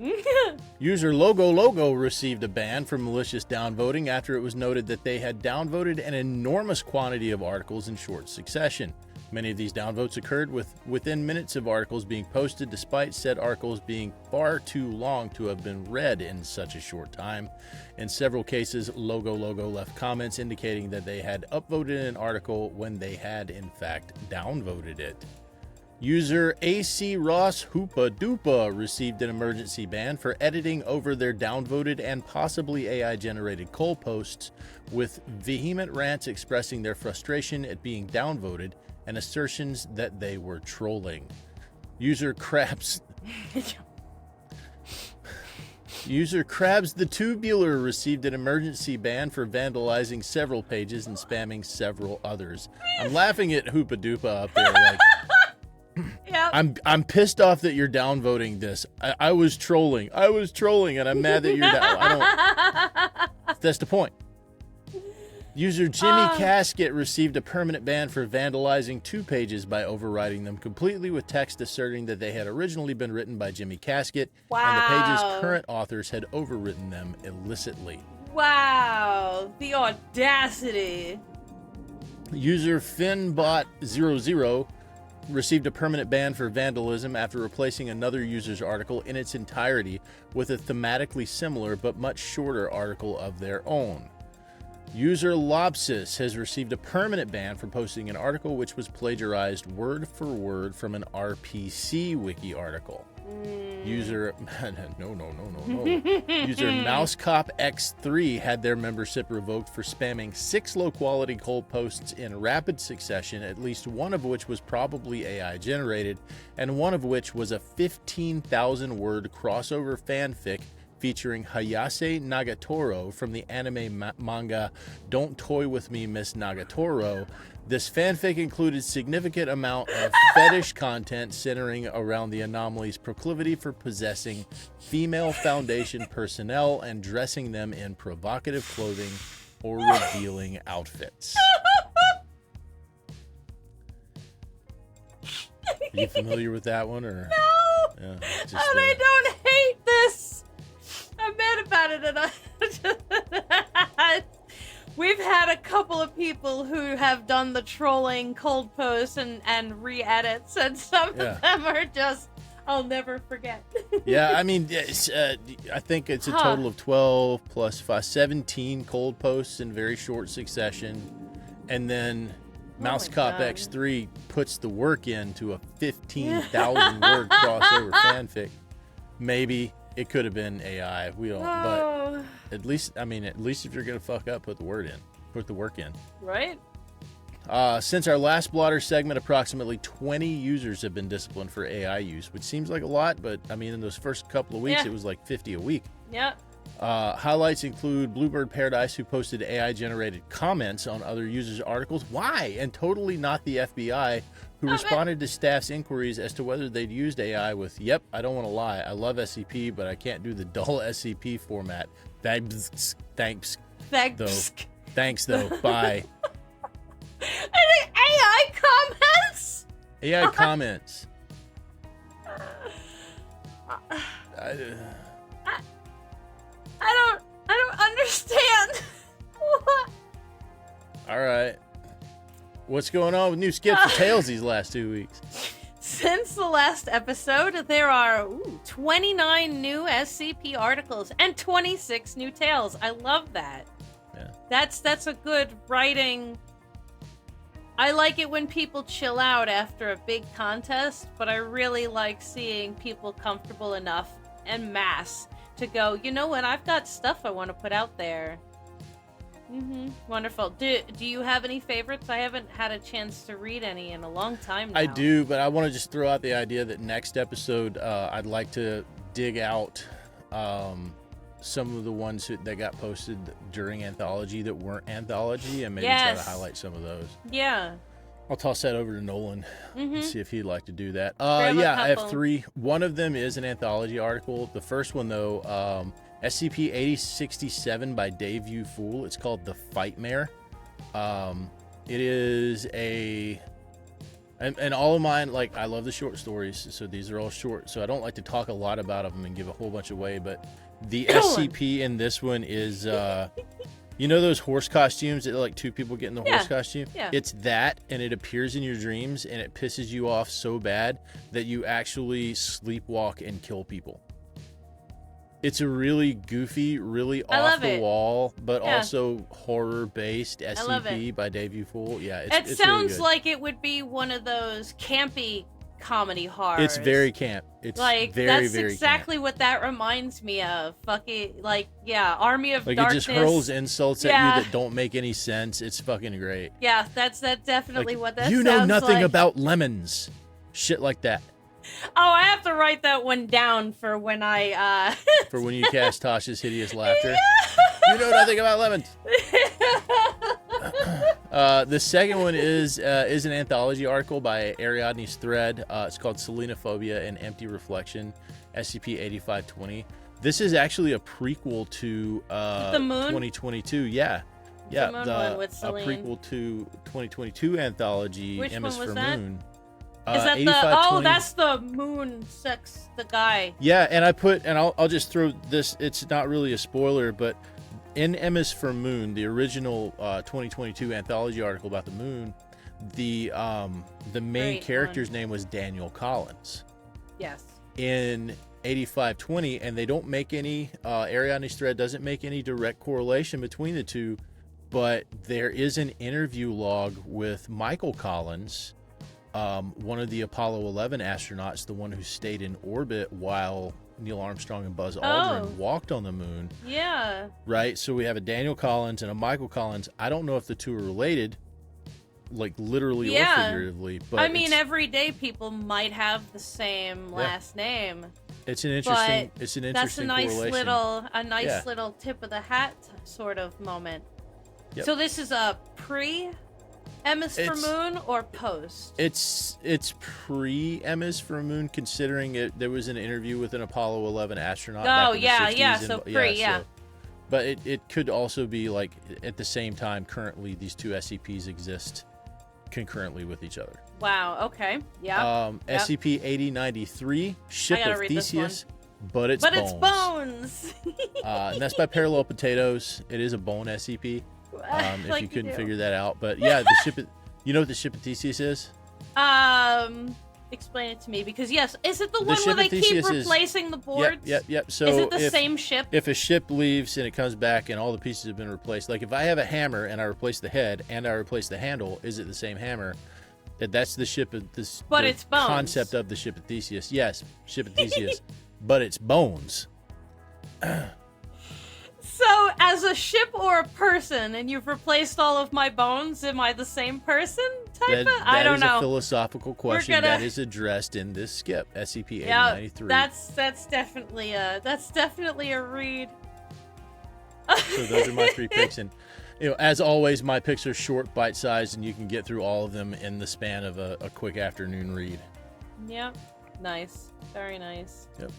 User Logo received a ban for malicious downvoting after it was noted that they had downvoted an enormous quantity of articles in short succession. Many of these downvotes occurred within minutes of articles being posted, despite said articles being far too long to have been read in such a short time. In several cases, Logo left comments indicating that they had upvoted an article when they had, in fact, downvoted it. User AC Ross Hoopa Doopa received an emergency ban for editing over their downvoted and possibly AI-generated cold posts with vehement rants expressing their frustration at being downvoted and assertions that they were trolling. User Krabs the Tubular received an emergency ban for vandalizing several pages and spamming several others. I'm laughing at Hoopa Doopa up there like... Yep. I'm pissed off that you're downvoting this. I was trolling, and I'm mad that you're down. That's the point. User Jimmy Casket received a permanent ban for vandalizing 2 pages by overwriting them completely with text asserting that they had originally been written by Jimmy Casket, and the page's current authors had overwritten them illicitly. Wow, the audacity. User Finbot00 received a permanent ban for vandalism after replacing another user's article in its entirety with a thematically similar but much shorter article of their own. User Lopsis has received a permanent ban for posting an article which was plagiarized word for word from an RPC wiki article. User no. User MouseCopX3 had their membership revoked for spamming 6 low-quality cold posts in rapid succession, at least one of which was probably AI generated, and one of which was a 15,000-word crossover fanfic featuring Hayase Nagatoro from the anime manga Don't Toy With Me, Miss Nagatoro. This fanfic included significant amount of fetish content centering around the anomaly's proclivity for possessing female Foundation personnel and dressing them in provocative clothing or revealing outfits. Are you familiar with that one? Or? No! Yeah, just, I don't hate this! I'm mad about it, and we've had a couple of people who have done the trolling cold posts and re-edits, and some of them are just, I'll never forget. Yeah, I mean, I think it's a total of 12 plus 5, 17 cold posts in very short succession, and then MouseCop X3 puts the work into a 15,000 word crossover fanfic. Maybe. It could have been AI. We don't, but at least if you're gonna fuck up, put the work in. Right. Since our last Blotter segment, approximately 20 users have been disciplined for AI use, which seems like a lot, but I mean, in those first couple of weeks, it was like 50 a week. Yep. Highlights include Bluebird Paradise, who posted AI-generated comments on other users' articles. Why? And totally not the FBI, who responded to staff's inquiries as to whether they'd used AI with, "Yep, I don't want to lie. I love SCP, but I can't do the dull SCP format. Thanks. Though. Bye." AI comments? AI comments. I don't understand. What? All right. What's going on with new skips and tails these last 2 weeks? Since the last episode, there are 29 new SCP articles and 26 new tales. I love that. Yeah. That's a good writing. I like it when people chill out after a big contest, but I really like seeing people comfortable enough en masse to go, you know what, I've got stuff I want to put out there. Wonderful. Do you have any favorites? I haven't had a chance to read any in a long time now. I do, but I want to just throw out the idea that next episode, I'd like to dig out some of the ones that got posted during Anthology that weren't Anthology, and maybe try to highlight some of those. Yeah. I'll toss that over to Nolan and see if he'd like to do that. I have 3. One of them is an Anthology article. The first one, though, SCP 8067 by Dave U. Fool. It's called The Fightmare. It is and all of mine, like, I love the short stories, so these are all short, so I don't like to talk a lot about them and give a whole bunch away, but the SCP in this one is, you know those horse costumes that like 2 people get in the horse costume? Yeah. It's that, and it appears in your dreams, and it pisses you off so bad that you actually sleepwalk and kill people. It's a really goofy, really off the wall, but also horror-based SCP by Dave U. Fool. Yeah, it's sounds really like it would be one of those campy comedy horrors. It's very camp. It's like very, that's exactly what that reminds me of. Fucking Army of Darkness. It just hurls insults at you that don't make any sense. It's fucking great. Yeah, that's definitely what that sounds like. You know nothing about lemons. Shit like that. Oh, I have to write that one down for when I for when you cast Tasha's hideous laughter. You know nothing about lemons. The second one is an anthology article by Ariadne's Thread. It's called Selenophobia and Empty Reflection, SCP-8520. This is actually a prequel to the Moon? 2022. Yeah. Yeah, Moon one with a Celine. prequel to 2022 anthology, Which M is one was for that? Moon. Is that the? 8520 Oh, that's the moon sex. The guy. Yeah, and I'll just throw this. It's not really a spoiler, but in M is for Moon, the original 2022 anthology article about the moon, the main Great character's name was Daniel Collins. Yes. In 8520, and they don't make any Ariadne's thread doesn't make any direct correlation between the two, but there is an interview log with Michael Collins, one of the Apollo 11 astronauts, the one who stayed in orbit while Neil Armstrong and Buzz Aldrin walked on the moon. Yeah. Right? So we have a Daniel Collins and a Michael Collins. I don't know if the two are related, like literally or figuratively, but I mean, everyday people might have the same last name. It's an interesting. But it's an that's interesting a nice correlation. little tip of the hat sort of moment. Yep. So this is a pre M is for Moon or post? It's pre M is for Moon, considering there was an interview with an Apollo 11 astronaut. Oh back in yeah, the 60s yeah. and, So pre, yeah. So, but it could also be like at the same time. Currently, these two SCPs exist concurrently with each other. Wow. Okay. Yeah. SCP 8093, Ship of Theseus, but it's bones. And that's by Parallel Potatoes. It is a bone SCP. If you couldn't figure that out, but yeah, the ship. You know what the Ship of Theseus is? Explain it to me, because yes, is it the one where they keep replacing the boards? Yep. So is it the same ship? If a ship leaves and it comes back and all the pieces have been replaced, like if I have a hammer and I replace the head and I replace the handle, is it the same hammer? That's the ship of this. But it's bones. Concept of the Ship of Theseus. Yes, Ship of Theseus, but it's bones. So, as a ship or a person, and you've replaced all of my bones, am I the same person? I don't know. That is a philosophical question that is addressed in this skip, SCP-8093. Yeah, that's definitely a read. So those are my 3 picks, and as always, my picks are short, bite-sized, and you can get through all of them in the span of a quick afternoon read. Yep, nice, very nice. Yep.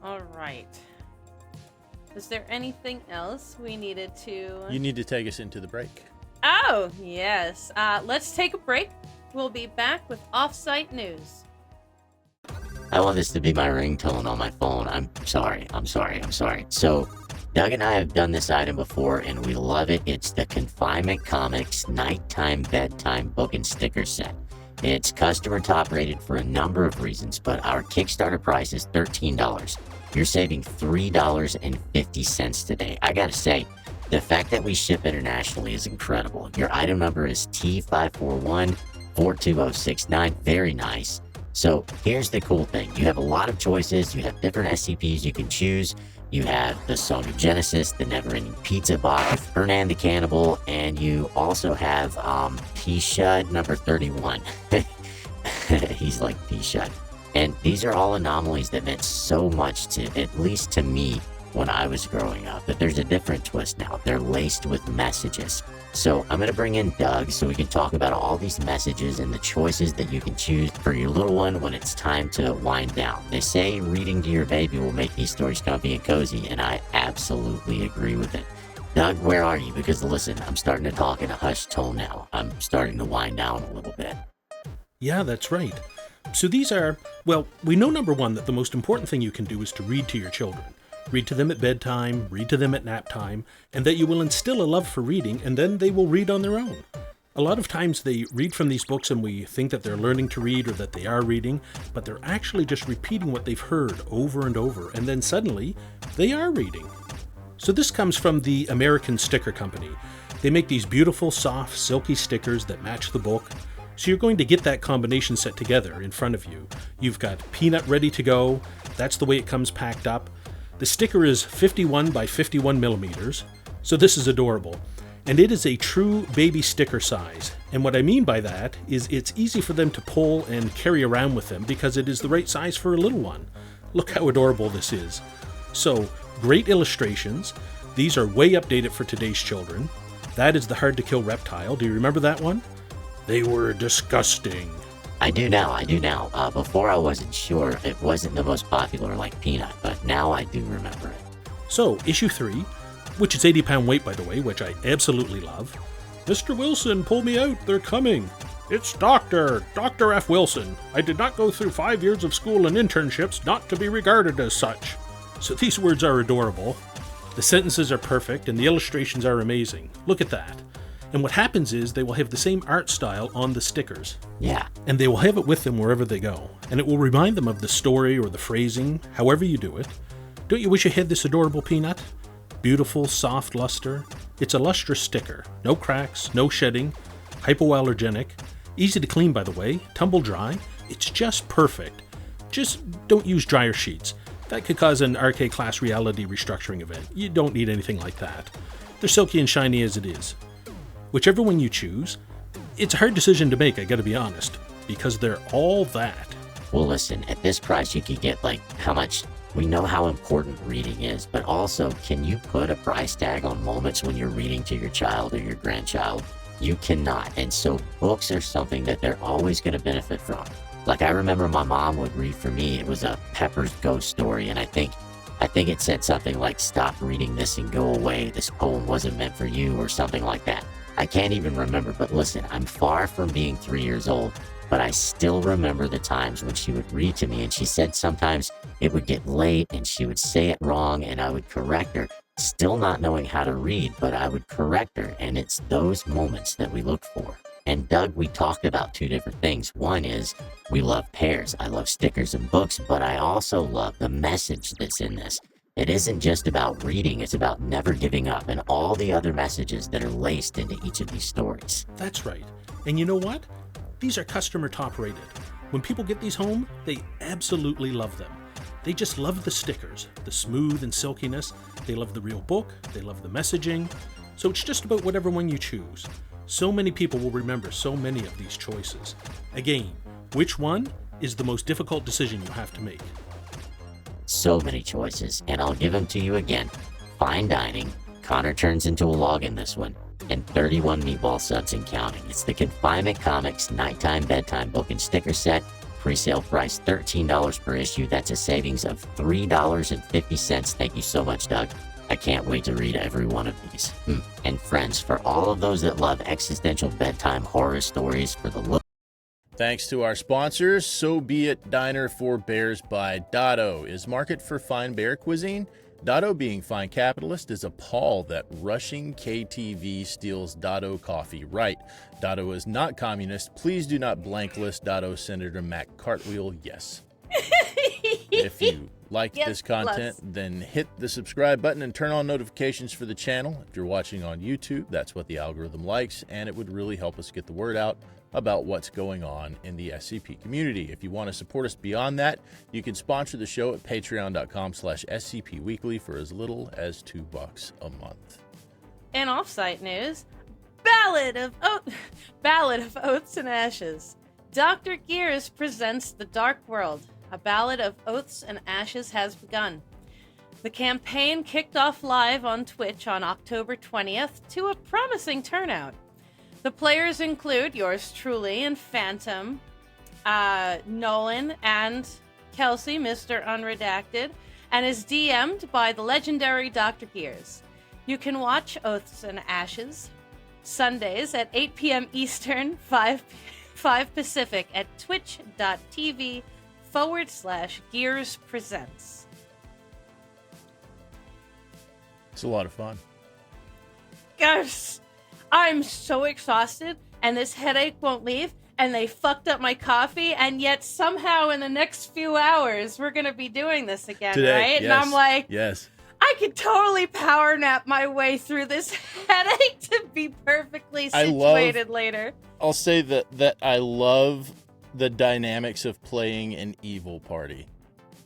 All right. Is there anything else we needed to... You need to take us into the break. Oh, yes. Let's take a break. We'll be back with Offsite News. I want this to be my ringtone on my phone. I'm sorry. So, Doug and I have done this item before, and we love it. It's the Confinement Comics Nighttime Bedtime Book and Sticker Set. It's customer top rated for a number of reasons, but our Kickstarter price is $13. You're saving $3.50 today. I gotta say, the fact that we ship internationally is incredible. Your item number is T541-42069. Very nice. So here's the cool thing. You have a lot of choices. You have different SCPs you can choose. You have the Song of Genesis, the Never-Ending Pizza Box, Hernan the Cannibal, and you also have P-Shud number 31. He's like P-Shud. And these are all anomalies that meant so much to, at least to me, when I was growing up. But there's a different twist now. They're laced with messages. So I'm going to bring in Doug so we can talk about all these messages and the choices that you can choose for your little one when it's time to wind down. They say reading to your baby will make these stories comfy and cozy, and I absolutely agree with it. Doug, where are you? Because listen, I'm starting to talk in a hushed tone now. I'm starting to wind down a little bit. Yeah, that's right. So these are, well, we know number one that the most important thing you can do is to read to your children. Read to them at bedtime, read to them at nap time, and that you will instill a love for reading, and then they will read on their own. A lot of times they read from these books and we think that they're learning to read or that they are reading, but they're actually just repeating what they've heard over and over, and then suddenly they are reading. So this comes from the American Sticker Company. They make these beautiful, soft, silky stickers that match the book. So you're going to get that combination set together in front of you. You've got Peanut ready to go. That's the way it comes packed up. The sticker is 51 by 51 millimeters, so this is adorable. And it is a true baby sticker size. And what I mean by that is it's easy for them to pull and carry around with them because it is the right size for a little one. Look how adorable this is. So, great illustrations. These are way updated for today's children. That is the Hard to Kill reptile. Do you remember that one? They were disgusting. I do now. Before I wasn't sure. It wasn't the most popular like Peanut, but now I do remember it. So, issue 3, which is 80 pound weight, by the way, which I absolutely love. Mr. Wilson, pull me out, they're coming. It's Dr. F. Wilson. I did not go through 5 years of school and internships not to be regarded as such. So these words are adorable. The sentences are perfect and the illustrations are amazing. Look at that. And what happens is they will have the same art style on the stickers. Yeah. And they will have it with them wherever they go. And it will remind them of the story or the phrasing, however you do it. Don't you wish you had this adorable peanut? Beautiful, soft luster. It's a lustrous sticker. No cracks, no shedding, hypoallergenic. Easy to clean, by the way, tumble dry. It's just perfect. Just don't use dryer sheets. That could cause an RK class reality restructuring event. You don't need anything like that. They're silky and shiny as it is. Whichever one you choose, it's a hard decision to make, I gotta be honest, because they're all that. Well, listen, at this price you could get, how much? We know how important reading is, but also, can you put a price tag on moments when you're reading to your child or your grandchild? You cannot, and so books are something that they're always going to benefit from. I remember my mom would read for me, it was a Pepper's Ghost Story, and I think it said something like, stop reading this and go away, this poem wasn't meant for you, or something like that. I can't even remember, but listen, I'm far from being 3 years old, but I still remember the times when she would read to me, and she said sometimes it would get late, and she would say it wrong, and I would correct her. Still not knowing how to read, but I would correct her, and it's those moments that we look for. And Doug, we talked about two different things. One is, we love pairs. I love stickers and books, but I also love the message that's in this. It isn't just about reading, it's about never giving up and all the other messages that are laced into each of these stories. That's right. And you know what? These are customer top rated. When people get these home, they absolutely love them. They just love the stickers, the smooth and silkiness. They love the real book. They love the messaging. So it's just about whatever one you choose. So many people will remember so many of these choices. Again, which one is the most difficult decision you have to make? So many choices, and I'll give them to you again. Fine dining, Connor turns into a log in this one, and 31 meatball subs and counting. It's the Confinement Comics Nighttime Bedtime Book and Sticker Set. Pre-sale price $13 per issue. That's a savings of $3.50. Thank you so much, Doug. I can't wait to read every one of these. And friends, for all of those that love existential bedtime horror stories for the look. Thanks to our sponsors, So Be It Diner for Bears by Dado is market for fine bear cuisine. Dado, being fine capitalist, is appalled that rushing KTV steals Dado coffee. Right, Dado is not communist. Please do not blanklist Dado Senator Mac Cartwheel. Yes. If you liked this content, then hit the subscribe button and turn on notifications for the channel. If you're watching on YouTube, that's what the algorithm likes, and it would really help us get the word out about what's going on in the SCP community. If you want to support us beyond that, you can sponsor the show at patreon.com/scpweekly for as little as $2 a month. In offsite news, Ballad of Oaths and Ashes. Dr. Gears presents The Dark World. A Ballad of Oaths and Ashes has begun. The campaign kicked off live on Twitch on October 20th to a promising turnout. The players include yours truly and Fantem, Nolan, and Kelsey, Mr. Unredacted, and is DM'd by the legendary Dr. Gears. You can watch Oaths and Ashes Sundays at 8 p.m. Eastern, 5 Pacific at twitch.tv/Gears Presents. It's a lot of fun. Gosh, I'm so exhausted, and this headache won't leave, and they fucked up my coffee, and yet somehow in the next few hours, we're going to be doing this again, Today, right? yes, and I'm like, yes. I could totally power nap my way through this headache to be perfectly situated later. I'll say that I love the dynamics of playing an evil party.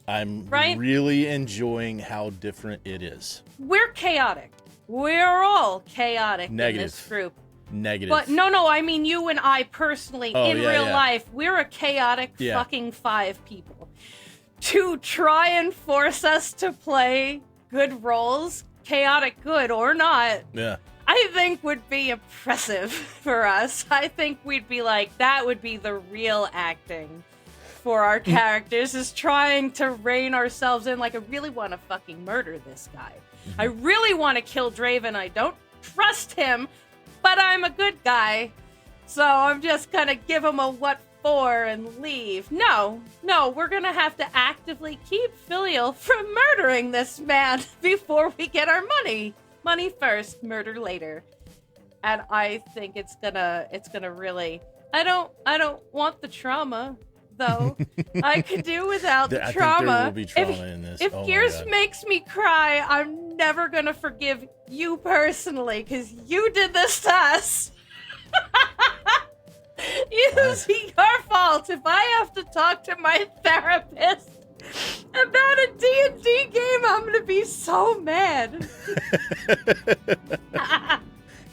I'm really enjoying how different it is. We're chaotic. We're all chaotic in this group. Negative. But no, I mean you and I personally, in real life, we're a chaotic fucking 5 people. To try and force us to play good roles, chaotic good or not, I think would be oppressive for us. I think we'd be like, that would be the real acting for our characters is trying to rein ourselves in. Like, I really want to fucking murder this guy. Mm-hmm. I really want to kill Draven. I don't trust him, but I'm a good guy. So I'm just gonna give him a what for and leave. No, we're gonna have to actively keep Filial from murdering this man before we get our money. Money first, murder later. And I think it's gonna really... I don't want the trauma, though. I could do without the trauma. I think there will be trauma in this. If Gears makes me cry, I'm never gonna forgive you personally, because you did this to us. It's your fault if I have to talk to my therapist about a D&D game. I'm gonna be so mad.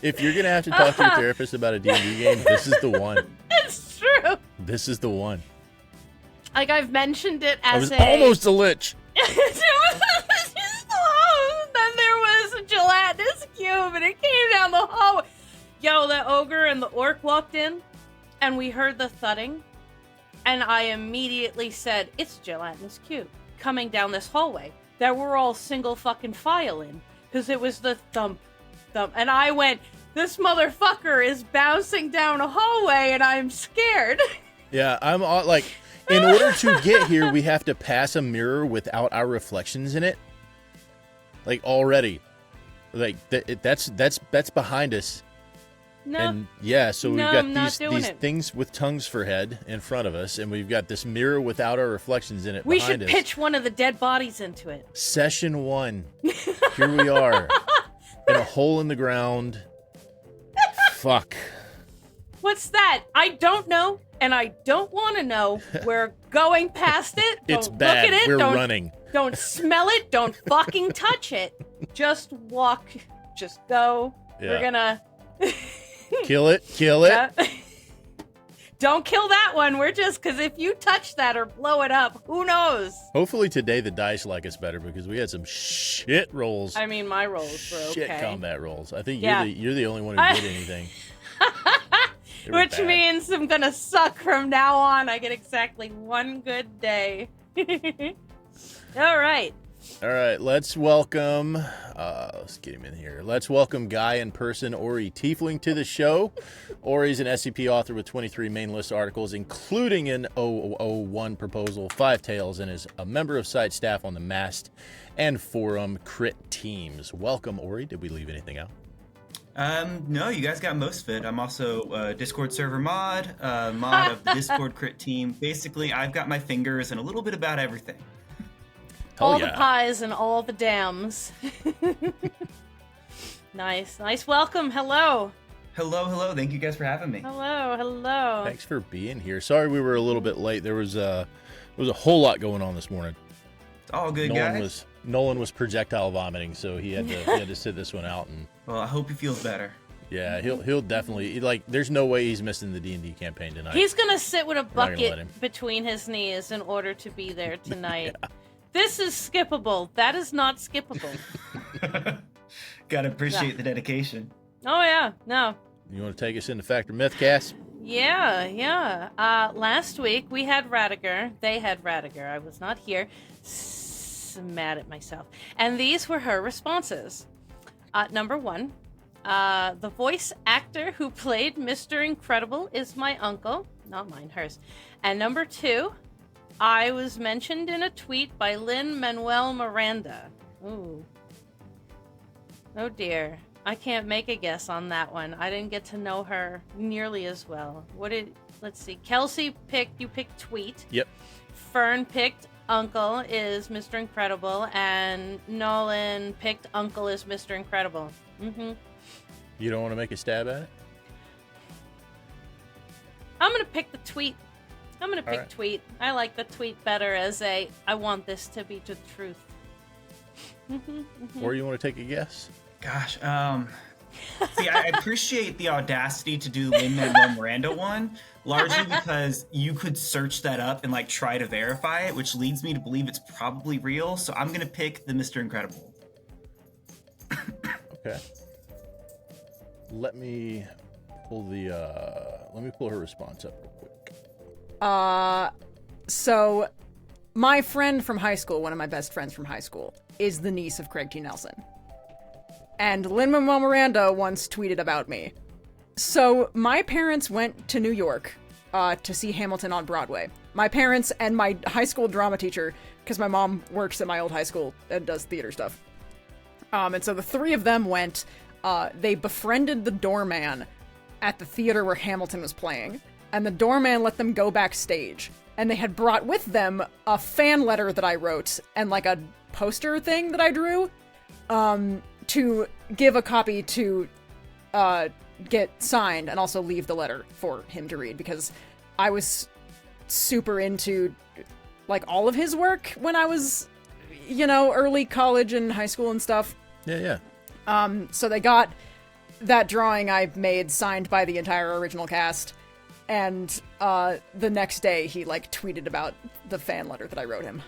If you're gonna have to talk to your therapist about a D&D game, this is the one. It's true. This is the one. Like, I've mentioned it as I was almost a lich. Then there was a gelatinous cube, and it came down the hallway. Yo, the ogre and the orc walked in, and we heard the thudding, and I immediately said, it's a gelatinous cube coming down this hallway that we're all single fucking file in, because it was the thump, thump, and I went, this motherfucker is bouncing down a hallway, and I'm scared. Yeah, I'm like, in order to get here, we have to pass a mirror without our reflections in it. Like, already. Like, that's behind us. No. And yeah, so we've I'm got not doing these it. things with tongues for head in front of us, and we've got this mirror without our reflections in it We behind should us. pitch one of the dead bodies into it. Session 1. Here we are. In a hole in the ground. Fuck. What's that? I don't know, and I don't want to know. We're going past it. It's Don't bad. Look at it. We're don't, running. Don't smell it. Don't fucking touch it. Just walk. Just go. Yeah. We're gonna... Kill it. Kill it. Yeah. Don't kill that one. We're just... Because if you touch that or blow it up, who knows? Hopefully today the dice like us better, because we had some shit rolls. I mean, my rolls were okay. Shit combat rolls. I think Yeah. you're the only one who did anything. They were Which bad. means I'm gonna suck from now on. I get exactly one good day. All right. All right, let's welcome, let's get him in here. Let's welcome guy in person, Ori Tiefling, to the show. Ori's an SCP author with 23 main list articles, including an 001 proposal, 5 tales, and is a member of site staff on the Mast and Forum Crit teams. Welcome, Ori. Did we leave anything out? No, you guys got most of it. I'm also a Discord server mod of the Discord Crit team. Basically, I've got my fingers in a little bit about everything. All the pies and all the dams. Nice welcome. Hello. Hello. Thank you guys for having me. Hello. Thanks for being here. Sorry we were a little bit late. There was a whole lot going on this morning. It's all good, guys. Nolan was projectile vomiting, so he had to sit this one out. And Well, I hope he feels better. yeah, he'll definitely, like, there's no way he's missing the D&D campaign tonight. He's gonna sit with a not gonna let him. bucket between his knees in order to be there tonight. Yeah. This is skippable. That is not skippable. Gotta appreciate the dedication. Oh yeah, no. You want to take us into Fact or Myth, Cass? Yeah. Last week we had Radiger. They had Radiger. I was not here. Mad at myself. And these were her responses. Number 1, the voice actor who played Mr. Incredible is my uncle. Not mine, hers. And number 2, I was mentioned in a tweet by Lin-Manuel Miranda. Ooh. Oh dear. I can't make a guess on that one. I didn't get to know her nearly as well. Let's see. Kelsey you picked tweet. Yep. Fern picked Uncle is Mr. Incredible, and Nolan picked Uncle is Mr. Incredible. Mm-hmm. You don't want to make a stab at it? I'm gonna pick the tweet. I'm gonna pick right. tweet. I like the tweet better as I want this to be the truth. Or you want to take a guess? Gosh, see, I appreciate the audacity to do the Lin-Manuel Miranda one, largely because you could search that up and, like, try to verify it, which leads me to believe it's probably real, so I'm gonna pick the Mr. Incredible. Okay. Let me pull her response up real quick. So, my friend from high school, one of my best friends from high school, is the niece of Craig T. Nelson. And Lin-Manuel Miranda once tweeted about me. So, my parents went to New York to see Hamilton on Broadway. My parents and my high school drama teacher, because my mom works at my old high school and does theater stuff. And so the three of them went, they befriended the doorman at the theater where Hamilton was playing, and the doorman let them go backstage. And they had brought with them a fan letter that I wrote and like a poster thing that I drew, to give a copy to get signed and also leave the letter for him to read, because I was super into like all of his work when I was, early college and high school and stuff. Yeah. So they got that drawing I made signed by the entire original cast, and the next day he like tweeted about the fan letter that I wrote him,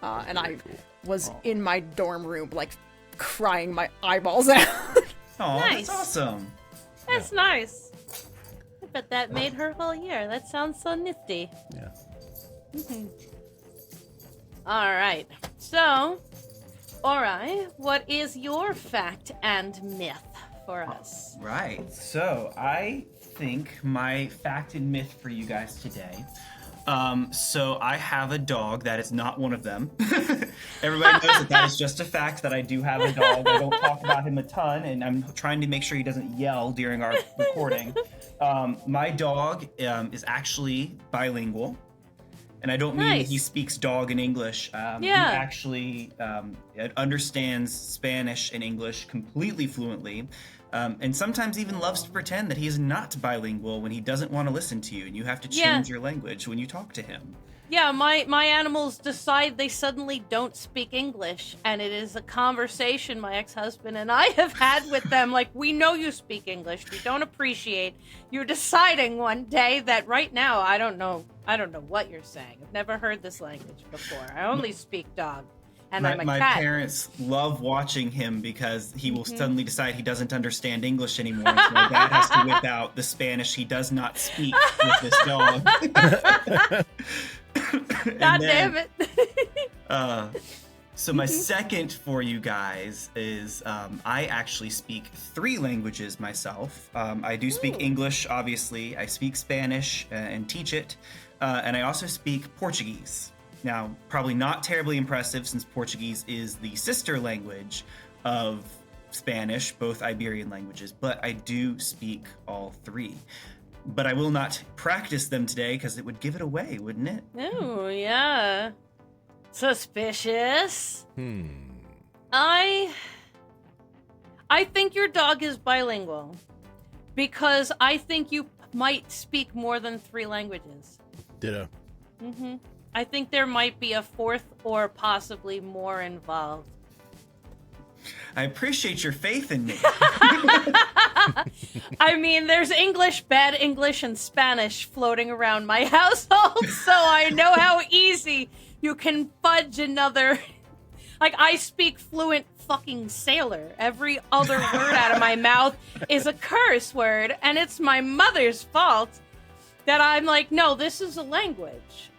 and I was in my dorm room like crying my eyeballs out. Oh, Nice. that's awesome. That's nice. I bet that made her whole year. That sounds so nifty. Yeah. All right. So, Ori, what is your fact and myth for us? Right. So I think my fact and myth for you guys today. So I have a dog that is not one of them. Everybody knows that is just a fact that I do have a dog. I don't talk about him a ton, and I'm trying to make sure he doesn't yell during our recording. My dog is actually bilingual. And I don't mean he speaks dog in English. He actually understands Spanish and English completely fluently. And sometimes even loves to pretend that he's not bilingual when he doesn't want to listen to you. And you have to change your language when you talk to him. Yeah, my animals decide they suddenly don't speak English. And it is a conversation my ex-husband and I have had with them. Like, we know you speak English. We don't appreciate you deciding one day that right now, I don't know what you're saying. I've never heard this language before. I only speak dog. And I'm a my cat. parents love watching him because he will suddenly decide he doesn't understand English anymore. So my dad has to whip out the Spanish he does not speak with this dog. God damn it. So my second for you guys is I actually speak 3 languages myself. I do speak English, obviously. I speak Spanish and teach it. And I also speak Portuguese. Now, probably not terribly impressive since Portuguese is the sister language of Spanish, both Iberian languages, but I do speak all 3. But I will not practice them today because it would give it away, wouldn't it? Oh, yeah. Suspicious. I think your dog is bilingual because I think you might speak more than 3 languages. Ditto. I think there might be a 4th or possibly more involved. I appreciate your faith in me. I mean, there's English, bad English, and Spanish floating around my household, so I know how easy you can fudge another. Like, I speak fluent fucking sailor. Every other word out of my mouth is a curse word, and it's my mother's fault that I'm like, no, this is a language.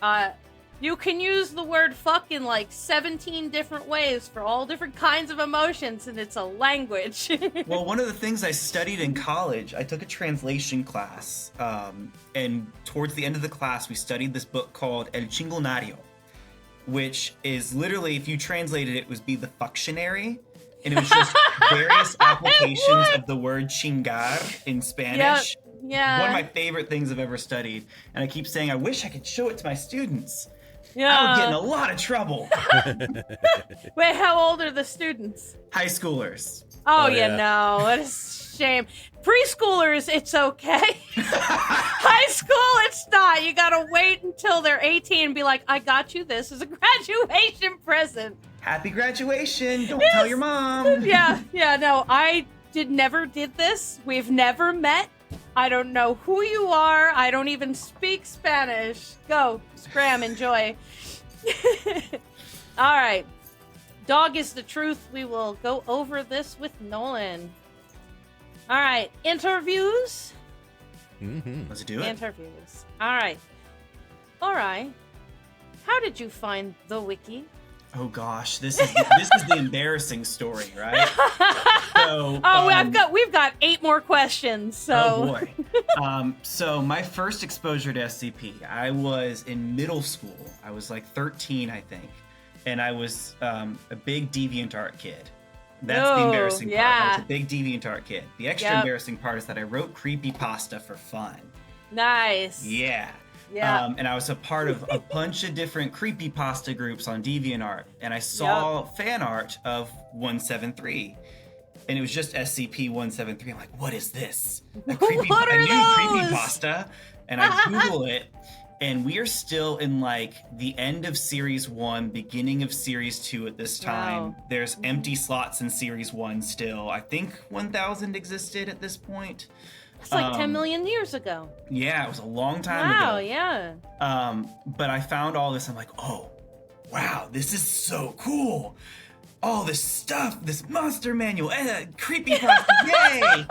You can use the word fuck in like 17 different ways for all different kinds of emotions, and it's a language. Well, one of the things I studied in college, I took a translation class, and towards the end of the class, we studied this book called El Chingonario, which is literally, if you translated it, it would be the fuctionary, and it was just various applications of the word chingar in Spanish. Yeah. One of my favorite things I've ever studied, and I keep saying, I wish I could show it to my students. Yeah. I would get in a lot of trouble. Wait, how old are the students? High schoolers. Oh, yeah. no, what a shame. Preschoolers, it's okay. High school, it's not. You gotta wait until they're 18 and be like, I got you this as a graduation present. Happy graduation. Don't tell your mom. Yeah, no, I never did this. We've never met. I don't know who you are. I don't even speak Spanish. Go, scram, enjoy. All right. Dog is the truth. We will go over this with Nolan. All right. Interviews. Let's do it. Interviews. All right. how did you find the wiki? Oh gosh, this is the embarrassing story, right? So, we've got 8 more questions. So. Oh boy. So my first exposure to SCP, I was in middle school. I was like 13, I think, and I was a big DeviantArt kid. That's the embarrassing part. I was a big DeviantArt kid. The extra embarrassing part is that I wrote creepypasta for fun. Nice. Yeah. Yeah. And I was a part of a bunch of different creepypasta groups on DeviantArt, and I saw fan art of 173, and it was just SCP-173. I'm like, what is this? A new creepypasta? And I Google it, and we are still in like the end of Series 1, beginning of Series 2 at this time. Wow. There's empty slots in Series 1 still. I think 1000 existed at this point. It's like 10 million years ago. Yeah, it was a long time ago. Wow, yeah. But I found all this. I'm like, oh, wow, this is so cool. All this stuff, this monster manual, creepypasta, yay!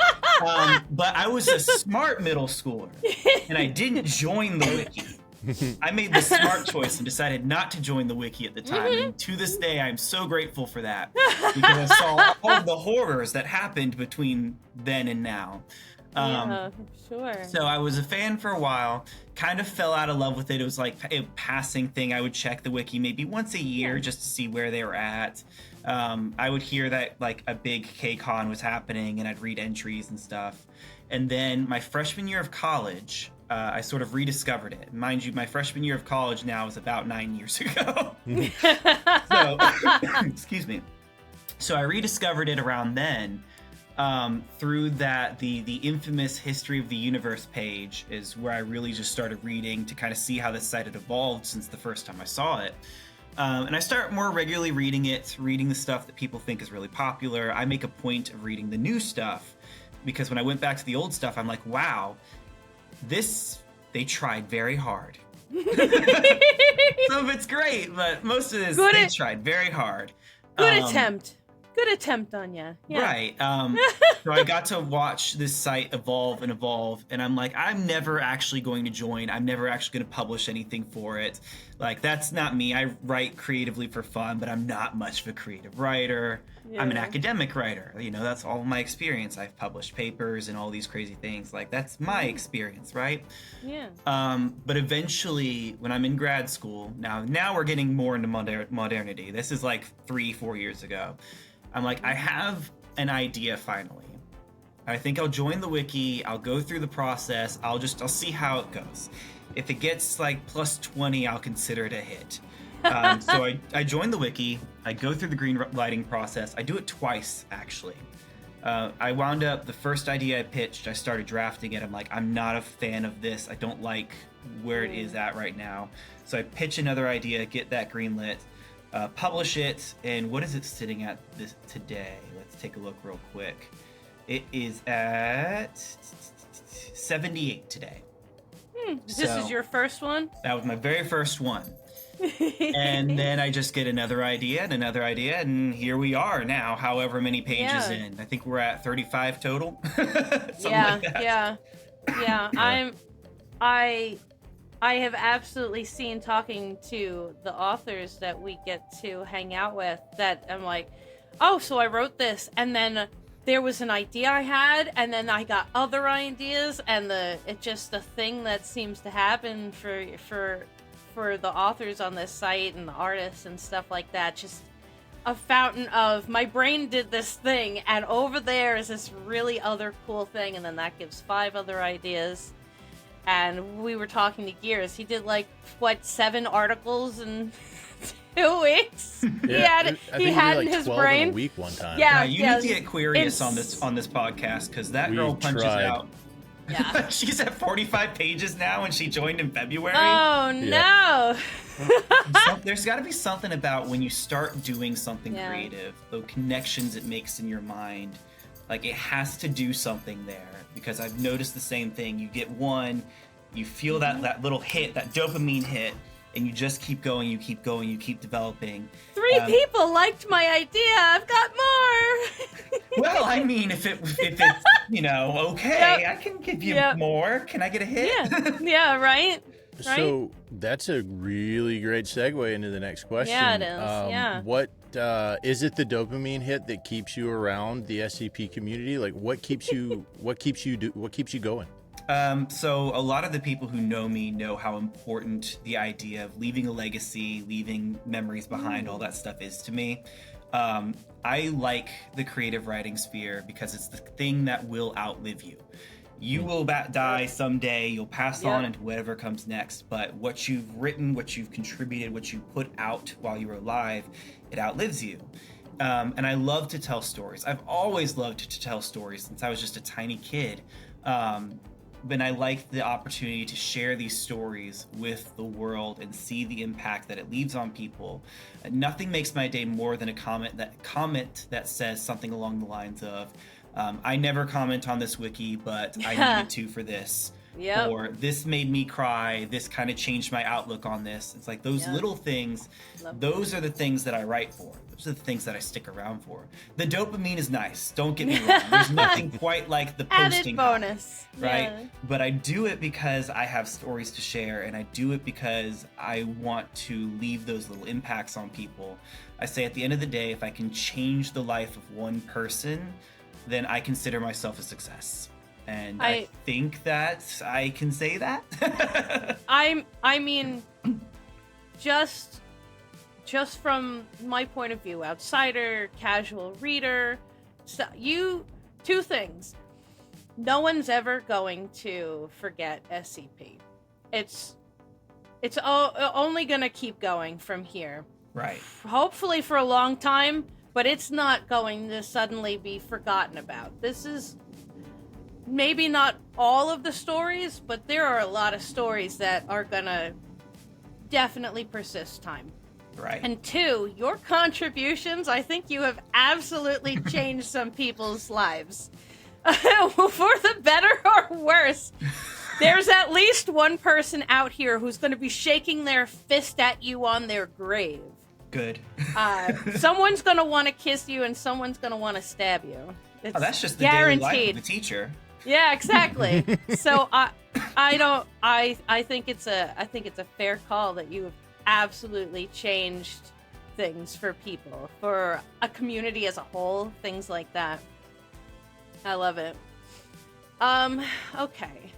But I was a smart middle schooler, and I didn't join the wiki. I made the smart choice and decided not to join the wiki at the time. And to this day, I'm so grateful for that, because I saw all of the horrors that happened between then and now. Yeah, sure. So I was a fan for a while, kind of fell out of love with it. It was like a passing thing. I would check the wiki maybe once a year just to see where they were at. I would hear that like a big KCON was happening, and I'd read entries and stuff. And then my freshman year of college, I sort of rediscovered it. Mind you, my freshman year of college now is about 9 years ago. So, excuse me. So I rediscovered it around then. Through that, the infamous History of the Universe page is where I really just started reading to kind of see how this site had evolved since the first time I saw it. And I start more regularly reading the stuff that people think is really popular. I make a point of reading the new stuff, because when I went back to the old stuff, I'm like, wow, they tried very hard. Some of it's great, but most of this, they tried very hard. Good attempt. Good attempt on you. Yeah. Right. So I got to watch this site evolve, and I'm like, I'm never actually going to join. I'm never actually going to publish anything for it. Like, that's not me. I write creatively for fun, but I'm not much of a creative writer. Yeah. I'm an academic writer. You know, that's all my experience. I've published papers and all these crazy things. Like, that's my experience, right? Yeah. But eventually, when I'm in grad school, now we're getting more into modernity. This is like 3-4 years ago. I'm like, I have an idea finally. I think I'll join the wiki. I'll go through the process. I'll see how it goes. If it gets like plus 20, I'll consider it a hit. So I joined the wiki. I go through the green lighting process. I do it twice, actually. I wound up, the first idea I pitched, I started drafting it. I'm like, I'm not a fan of this. I don't like where it is at right now. So I pitch another idea, get that green lit. Publish it, and what is it sitting at this today? Let's take a look real quick. It is at 78 today. This is your first one? That was my very first one. And then I just get another idea, and here we are now, however many pages in. I think we're at 35 total. Yeah. I have absolutely seen, talking to the authors that we get to hang out with, that I'm like, oh, so I wrote this, and then there was an idea I had, and then I got other ideas, and it's just the thing that seems to happen for the authors on this site and the artists and stuff like that. Just a fountain of, my brain did this thing, and over there is this really other cool thing, and then that gives 5 other ideas. And we were talking to Gears. He did 7 articles in 2 weeks. Yeah, he had in his 12 brain in a week one time. Yeah, you need to get Quirius on this podcast, because that girl punches out. Yeah. She's at 45 pages now, and she joined in February. Oh no! There's got to be something about when you start doing something creative, the connections it makes in your mind. Like, it has to do something there, because I've noticed the same thing. You get one, you feel that little hit, that dopamine hit, and you just keep going, you keep developing. 3 people liked my idea. I've got more. Well, I mean, if it's, okay, I can give you more. Can I get a hit? Yeah, right? So that's a really great segue into the next question. Yeah, it is. Yeah. What is it? The dopamine hit that keeps you around the SCP community? Like, what keeps you going? So a lot of the people who know me know how important the idea of leaving a legacy, leaving memories behind, all that stuff is to me. I like the creative writing sphere because it's the thing that will outlive you. You will die someday, you'll pass on into whatever comes next, but what you've written, what you've contributed, what you put out while you were alive, it outlives you. And I love to tell stories. I've always loved to tell stories since I was just a tiny kid. But I like the opportunity to share these stories with the world and see the impact that it leaves on people. Nothing makes my day more than a comment that says something along the lines of, I never comment on this wiki, but I needed to for this. Yep. Or this made me cry. This kind of changed my outlook on this. It's like those little things. Those are the things that I write for. Those are the things that I stick around for. The dopamine is nice. Don't get me wrong. There's nothing quite like the posting Added bonus. right? Yeah. But I do it because I have stories to share, and I do it because I want to leave those little impacts on people. I say at the end of the day, if I can change the life of one person, then I consider myself a success. And I think that I can say that. I mean, just from my point of view, outsider, casual reader, two things. No one's ever going to forget SCP. It's only gonna keep going from here. Right. Hopefully for a long time, but it's not going to suddenly be forgotten about. This is maybe not all of the stories, but there are a lot of stories that are gonna definitely persist time. Right. And two, your contributions, I think you have absolutely changed some people's lives. For the better or worse. There's at least one person out here who's going to be shaking their fist at you on their grave. Good. Someone's going to want to kiss you and someone's going to want to stab you. It's that's just the guaranteed. daily life of the teacher. Yeah, exactly. So I think it's a fair call that you have absolutely changed things for people, for a community as a whole, things like that. I love it. Okay.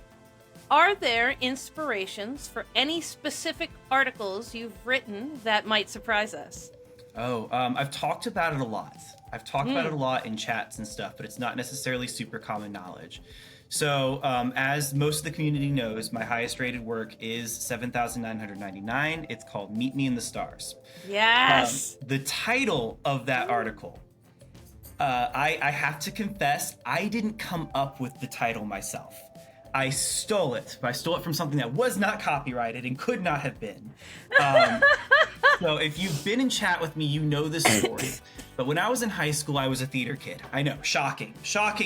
Are there inspirations for any specific articles you've written that might surprise us? I've talked about it a lot. I've talked about it a lot in chats and stuff, but it's not necessarily super common knowledge. So, as most of the community knows, my highest rated work is 7,999. It's called Meet Me in the Stars. Yes! The title of that article, I have to confess, I didn't come up with the title myself. I stole it. I stole it from something that was not copyrighted and could not have been. So if you've been in chat with me, you know this story. But when I was in high school, I was a theater kid. I know, shocking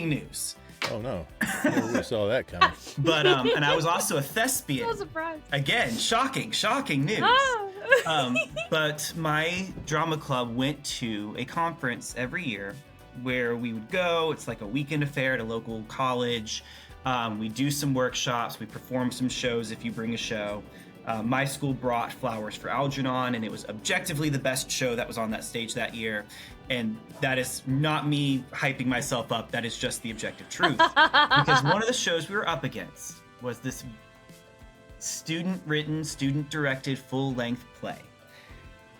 news. Oh no, never would have saw that coming. But and I was also a thespian. So surprised. Again, shocking news. Oh. But my drama club went to a conference every year where we would go. It's like a weekend affair at a local college. We do some workshops. We perform some shows if you bring a show. My school brought Flowers for Algernon, and it was objectively the best show that was on that stage that year. And that is not me hyping myself up. That is just the objective truth. Because one of the shows we were up against was this student-written, student-directed, full-length play.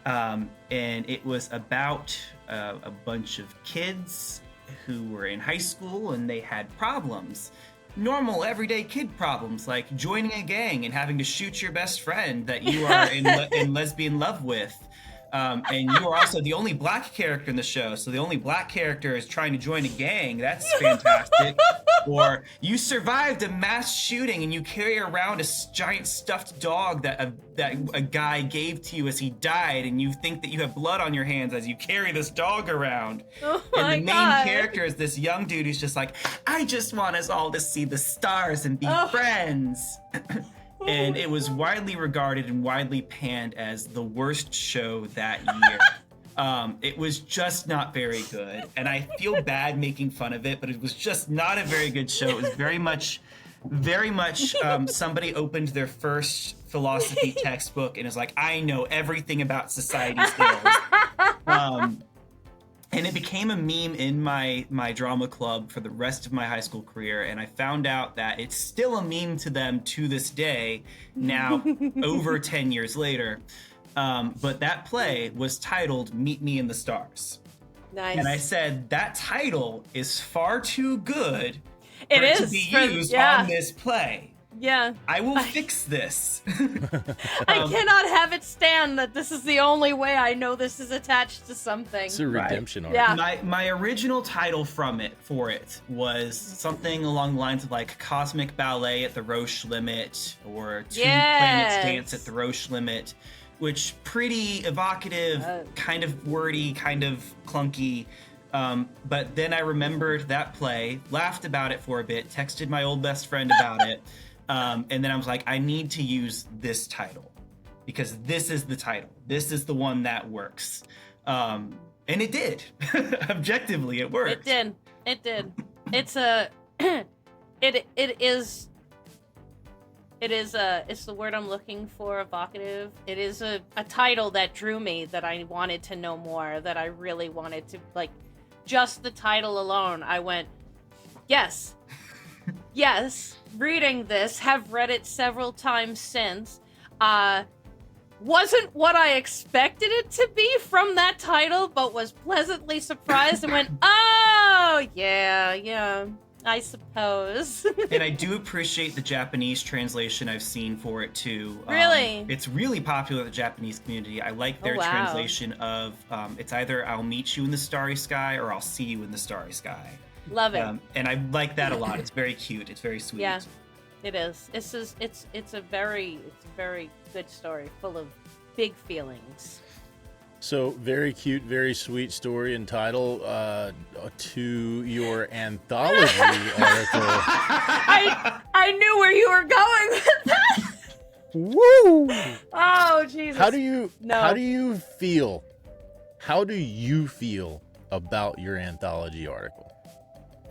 And it was about a bunch of kids who were in high school and they had problems. Normal, everyday kid problems, like joining a gang and having to shoot your best friend that you are in lesbian love with. And you are also the only black character in the show, so the only black character is trying to join a gang. That's fantastic. Or you survived a mass shooting and you carry around a giant stuffed dog that a guy gave to you as he died, and you think that you have blood on your hands as you carry this dog around. Oh and my the main God. character is this young dude who's just like, I just want us all to see the stars and be friends. And it was widely regarded and widely panned as the worst show that year. It was just not very good. And I feel bad making fun of it, but it was just not a very good show. It was very much very much somebody opened their first philosophy textbook and is like, I know everything about society skills. And it became a meme in my drama club for the rest of my high school career, and I found out that it's still a meme to them to this day, now over 10 years later. But that play was titled Meet Me in the Stars. Nice. And I said, that title is far too good It for it to is be for- used yeah. on this play. Yeah. I will fix this. I cannot have it stand that this is the only way I know this is attached to something. It's a redemption arc. Yeah. My original title for it was something along the lines of like Cosmic Ballet at the Roche Limit or Two Planets Dance at the Roche Limit, which pretty evocative, kind of wordy, kind of clunky. But then I remembered that play, laughed about it for a bit, texted my old best friend about it. And then I was like, I need to use this title because this is the title. This is the one that works. And it did. Objectively, it worked. It did. It's a it's the word I'm looking for, evocative. It is a title that drew me, that I wanted to know more, that I really wanted to, like, just the title alone. I went, yes. Yes, reading this, have read it several times since. Wasn't what I expected it to be from that title, but was pleasantly surprised and went, oh, yeah, I suppose. And I do appreciate the Japanese translation I've seen for it too. Really? It's really popular with the Japanese community. I like their wow. translation of it's either I'll meet you in the starry sky or I'll see you in the starry sky. Love it. And I like that a lot. It's very cute. It's very sweet. Yeah, it is. It's a very good story, full of big feelings. So, very cute, very sweet story and title to your anthology article. I knew where you were going with that. Woo! Oh, Jesus. How do you feel? How do you feel about your anthology article?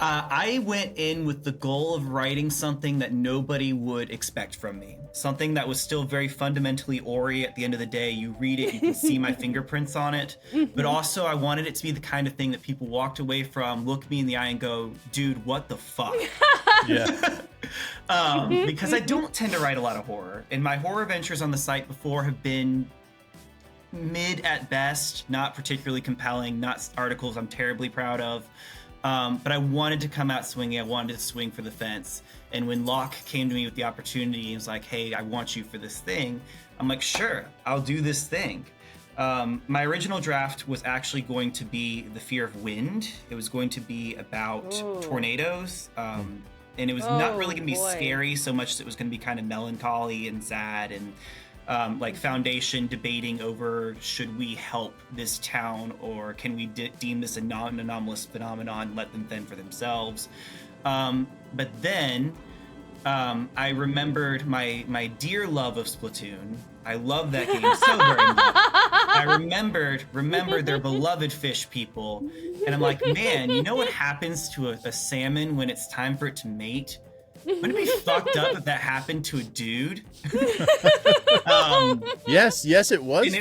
I went in with the goal of writing something that nobody would expect from me. Something that was still very fundamentally Ori. At the end of the day, you read it, you can see my fingerprints on it. But also, I wanted it to be the kind of thing that people walked away from, look me in the eye and go, dude, what the fuck? Yeah. Because I don't tend to write a lot of horror. And my horror ventures on the site before have been mid at best, not particularly compelling, not articles I'm terribly proud of. But I wanted to come out swinging. I wanted to swing for the fence. And when Locke came to me with the opportunity and was like, hey, I want you for this thing, I'm like, sure, I'll do this thing. My original draft was actually going to be The Fear of Wind. It was going to be about tornadoes. And it was not really going to be scary so much as it was going to be kind of melancholy and sad and like Foundation debating over should we help this town or can we deem this a non-anomalous phenomenon and let them fend for themselves. But then I remembered my dear love of Splatoon. I love that game so very much. I remembered their beloved fish people. And I'm like, man, you know what happens to a salmon when it's time for it to mate? Wouldn't it be fucked up if that happened to a dude? Yes, it was. And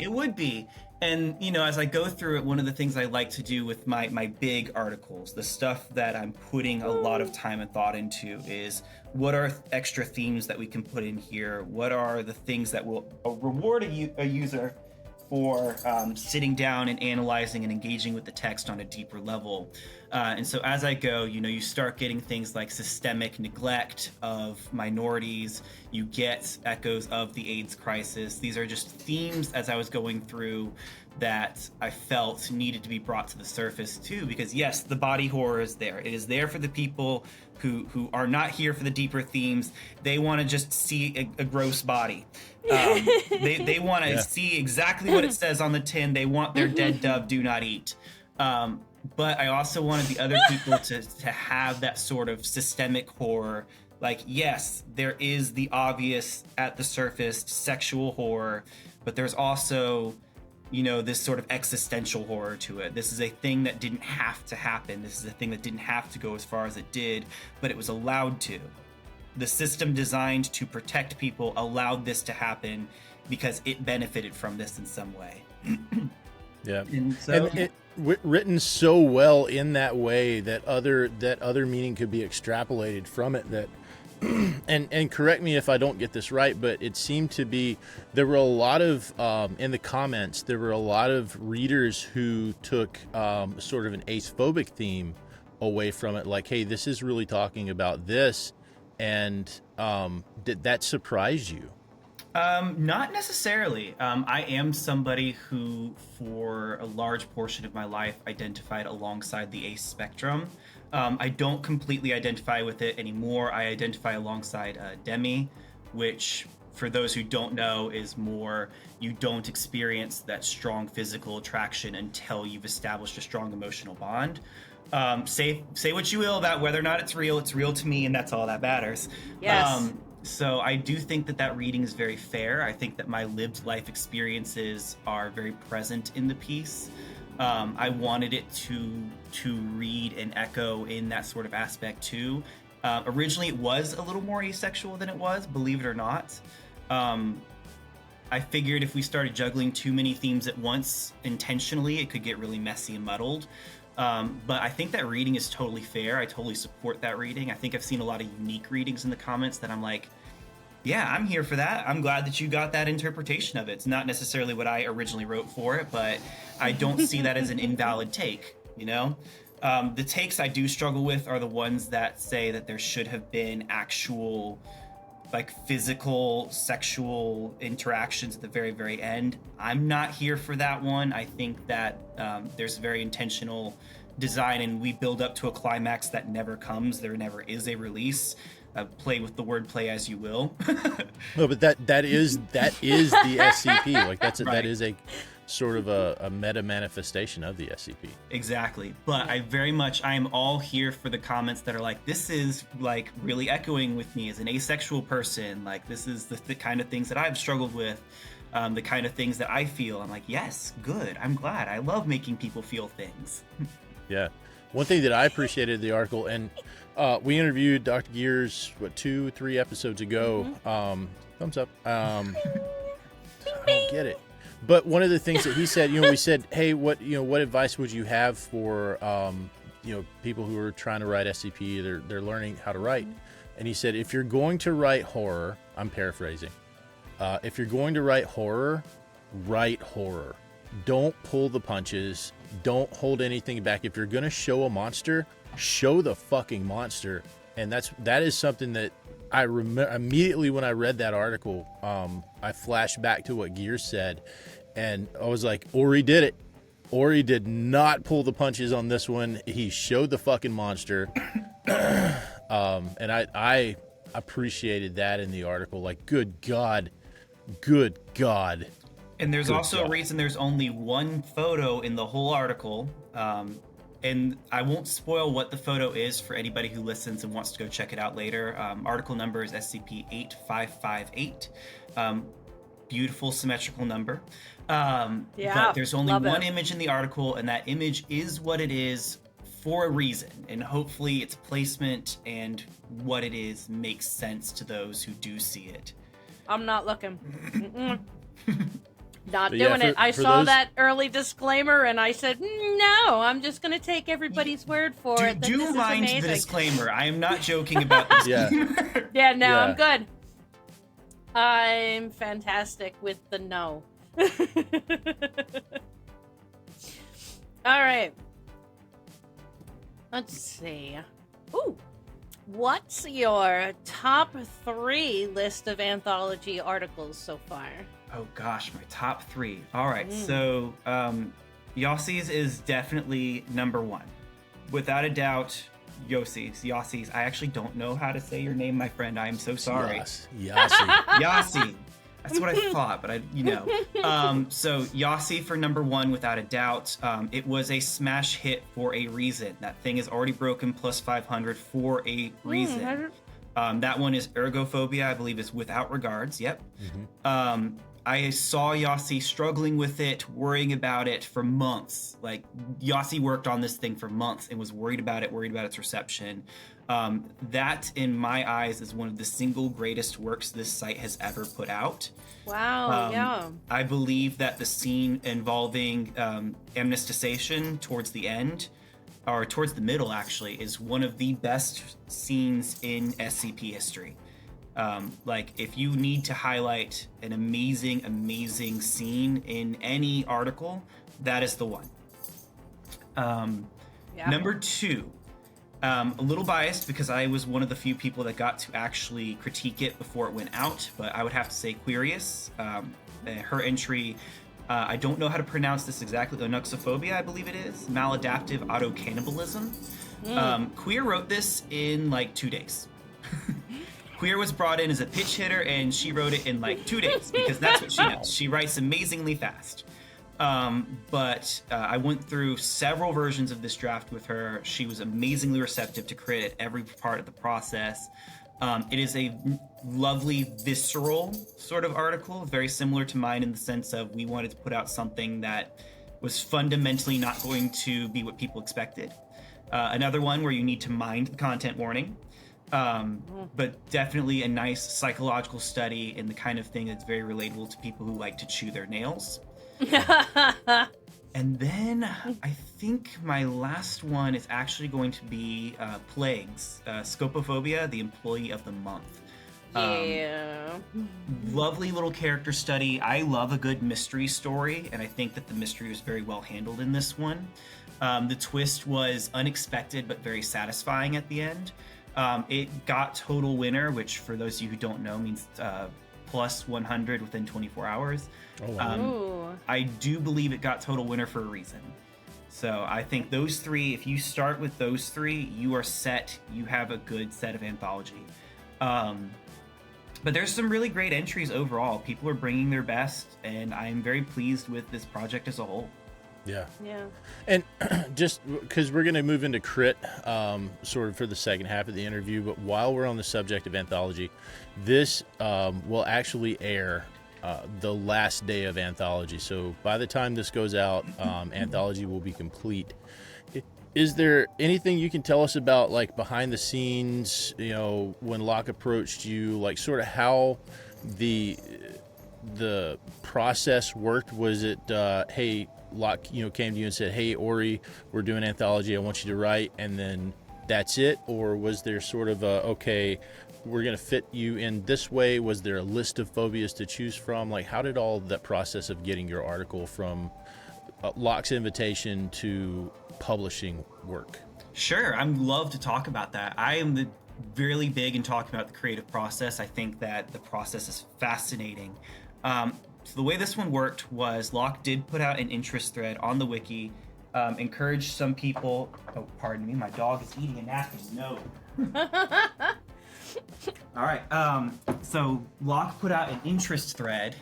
it would be. And, you know, as I go through it, one of the things I like to do with my big articles, the stuff that I'm putting a lot of time and thought into is what are extra themes that we can put in here? What are the things that will reward a user for sitting down and analyzing and engaging with the text on a deeper level? And so as I go, you know, you start getting things like systemic neglect of minorities. You get echoes of the AIDS crisis. These are just themes as I was going through that I felt needed to be brought to the surface too, because yes, the body horror is there. It is there for the people who are not here for the deeper themes. They want to just see a gross body. They want to see exactly what it says on the tin. They want their dead dove, do not eat. But I also wanted the other people to have that sort of systemic horror. Like, yes, there is the obvious at the surface sexual horror, but there's also, you know, this sort of existential horror to it. This is a thing that didn't have to happen. This is a thing that didn't have to go as far as it did, but it was allowed to. the system designed to protect people allowed this to happen because it benefited from this in some way. Yeah, And so, and it written so well in that way that other meaning could be extrapolated from it. That and correct me if I don't get this right, but it seemed to be there were a lot of in the comments there were a lot of readers who took sort of an ace-phobic theme away from it, like, hey, this is really talking about this, and did that surprise you? Not necessarily. I am somebody who, for a large portion of my life, identified alongside the ace spectrum. I don't completely identify with it anymore. I identify alongside Demi, which, for those who don't know, is more you don't experience that strong physical attraction until you've established a strong emotional bond. Say what you will about whether or not it's real. It's real to me, and that's all that matters. Yes. So I do think that reading is very fair. I think that my lived life experiences are very present in the piece. I wanted it to read and echo in that sort of aspect too. Originally, it was a little more asexual than it was, believe it or not. I figured if we started juggling too many themes at once intentionally, it could get really messy and muddled. But I think that reading is totally fair. I totally support that reading. I think I've seen a lot of unique readings in the comments that I'm like, yeah, I'm here for that. I'm glad that you got that interpretation of it. It's not necessarily what I originally wrote for it, but I don't see that as an invalid take, you know? The takes I do struggle with are the ones that say that there should have been actual, like, physical, sexual interactions at the very, very end. I'm not here for that one. I think that there's very intentional design, and we build up to a climax that never comes. There never is a release. Play with the wordplay as you will. No, but that is the SCP. Like Right. that is a sort of a meta manifestation of the SCP. Exactly. But I am all here for the comments that are like, this is like really echoing with me as an asexual person. Like, this is the kind of things that I've struggled with, the kind of things that I feel. I'm like, yes, good. I'm glad. I love making people feel things. Yeah. One thing that I appreciated the article, and we interviewed Dr. Gears, 2-3 episodes ago. Thumbs up. I don't get it. But one of the things that he said, we said, hey, what advice would you have for, people who are trying to write SCP, they're learning how to write. And he said, if you're going to write horror, I'm paraphrasing. If you're going to write horror, write horror. Don't pull the punches. Don't hold anything back. If you're going to show a monster, show the fucking monster. And that is something that I remember immediately when I read that article. I flashed back to what Gears said, and I was like, Ori did it. Ori did not pull the punches on this one. He showed the fucking monster. And I appreciated that in the article. Like, good God. And there's Good also God. a reason there's only one photo in the whole article. And I won't spoil what the photo is for anybody who listens and wants to go check it out later. Article number is SCP-8558. Beautiful symmetrical number. But there's only one image in the article, and that image is what it is for a reason. And hopefully its placement and what it is makes sense to those who do see it. I'm not looking. Not But yeah, doing it. I for saw those- that early discllaimer and I said, no, I'm just going to take everybody's word for it. That Do this is mind the amazing. disclaimer. I am not joking about this. Yeah. Yeah, no, Yeah. I'm good. I'm fantastic with the no. All right. Let's see. Ooh. What's your top 3 list of anthology articles so far? Oh gosh, my top 3. All right, so Yossi's is definitely number 1. Without a doubt, Yossi's. I actually don't know how to say your name, my friend. I am so sorry. Yassi. Yossi. That's what I thought, but So Yossi for number 1, without a doubt. It was a smash hit for a reason. That thing is already broken plus 500 for a reason. That one is Ergophobia, I believe is Without Regards. Yep. I saw Yossi struggling with it, worrying about it for months. Like, Yossi worked on this thing for months and was worried about its reception. That, in my eyes, is one of the single greatest works this site has ever put out. Wow, yeah. I believe that the scene involving amnesticization towards the end, or towards the middle actually, is one of the best scenes in SCP history. Like, if you need to highlight an amazing scene in any article, that is the one. Number 2, a little biased because I was one of the few people that got to actually critique it before it went out, but I would have to say Quirius. Her entry, I don't know how to pronounce this exactly, Onuxophobia, I believe it is, maladaptive autocannibalism. Queer wrote this in like 2 days. Queer was brought in as a pitch hitter, and she wrote it in like 2 days because that's what she does. She writes amazingly fast. But I went through several versions of this draft with her. She was amazingly receptive to crit at every part of the process. It is a lovely, visceral sort of article, very similar to mine in the sense of we wanted to put out something that was fundamentally not going to be what people expected. Another one where you need to mind the content warning. But definitely a nice psychological study in the kind of thing that's very relatable to people who like to chew their nails. And then I think my last one is actually going to be Plagues, Scopophobia, the Employee of the Month. Yeah. Lovely little character study. I love a good mystery story, and I think that the mystery was very well handled in this one. The twist was unexpected but very satisfying at the end. It got total winner, which for those of you who don't know means plus 100 within 24 hours. Oh, wow. I do believe it got total winner for a reason. So I think those 3, if you start with those 3, you are set. You have a good set of anthology. But there's some really great entries overall. People are bringing their best, and I'm very pleased with this project as a whole. Yeah. Yeah. And just because we're going to move into crit sort of for the second half of the interview, but while we're on the subject of Anthology, this will actually air the last day of Anthology. So by the time this goes out, Anthology will be complete. Is there anything you can tell us about, like, behind the scenes, you know, when Locke approached you, like sort of how the process worked? Was it, hey, Locke, you know, came to you and said, hey, Ori, we're doing Anthology, I want you to write, and then that's it? Or was there sort of a, okay, we're going to fit you in this way? Was there a list of phobias to choose from? Like, how did all that process of getting your article from Locke's invitation to publishing work? Sure, I'd love to talk about that. I am really big in talking about the creative process. I think that the process is fascinating. So the way this one worked was Locke did put out an interest thread on the wiki, encouraged some people. Oh, pardon me, my dog is eating a napkin. No. All right. So Locke put out an interest thread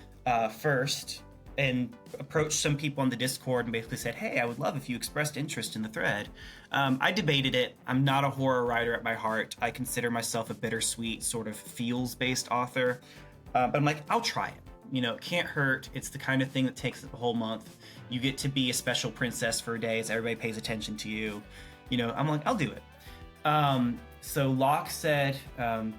first and approached some people on the Discord and basically said, hey, I would love if you expressed interest in the thread. I debated it. I'm not a horror writer at my heart. I consider myself a bittersweet sort of feels-based author. But I'm like, I'll try it. You know, it can't hurt. It's the kind of thing that takes up a whole month. You get to be a special princess for a day as everybody pays attention to you. You know, I'm like, I'll do it. So Locke said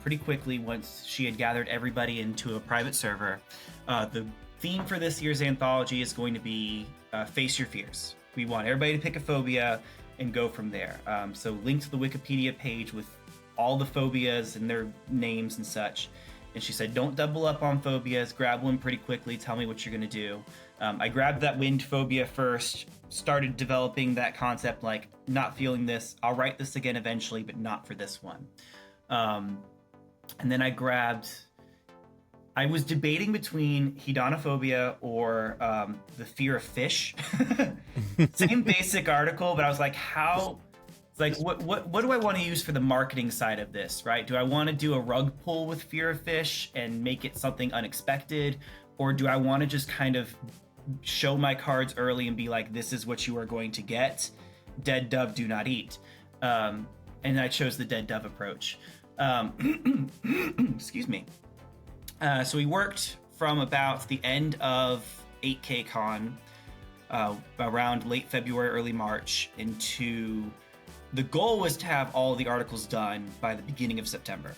pretty quickly, once she had gathered everybody into a private server, the theme for this year's anthology is going to be Face Your Fears. We want everybody to pick a phobia and go from there. So link to the Wikipedia page with all the phobias and their names and such. And she said, don't double up on phobias, grab one pretty quickly, tell me what you're going to do. I grabbed that wind phobia first, started developing that concept, like, not feeling this, I'll write this again eventually, but not for this one. And then I was debating between hedonophobia or the fear of fish. Same basic article, but I was like, what do I want to use for the marketing side of this, right? Do I want to do a rug pull with fear of fish and make it something unexpected? Or do I want to just kind of show my cards early and be like, this is what you are going to get. Dead dove do not eat. And I chose the dead dove approach. Excuse me. So we worked from about the end of 8K Con, around late February, early March, into the goal was to have all the articles done by the beginning of September.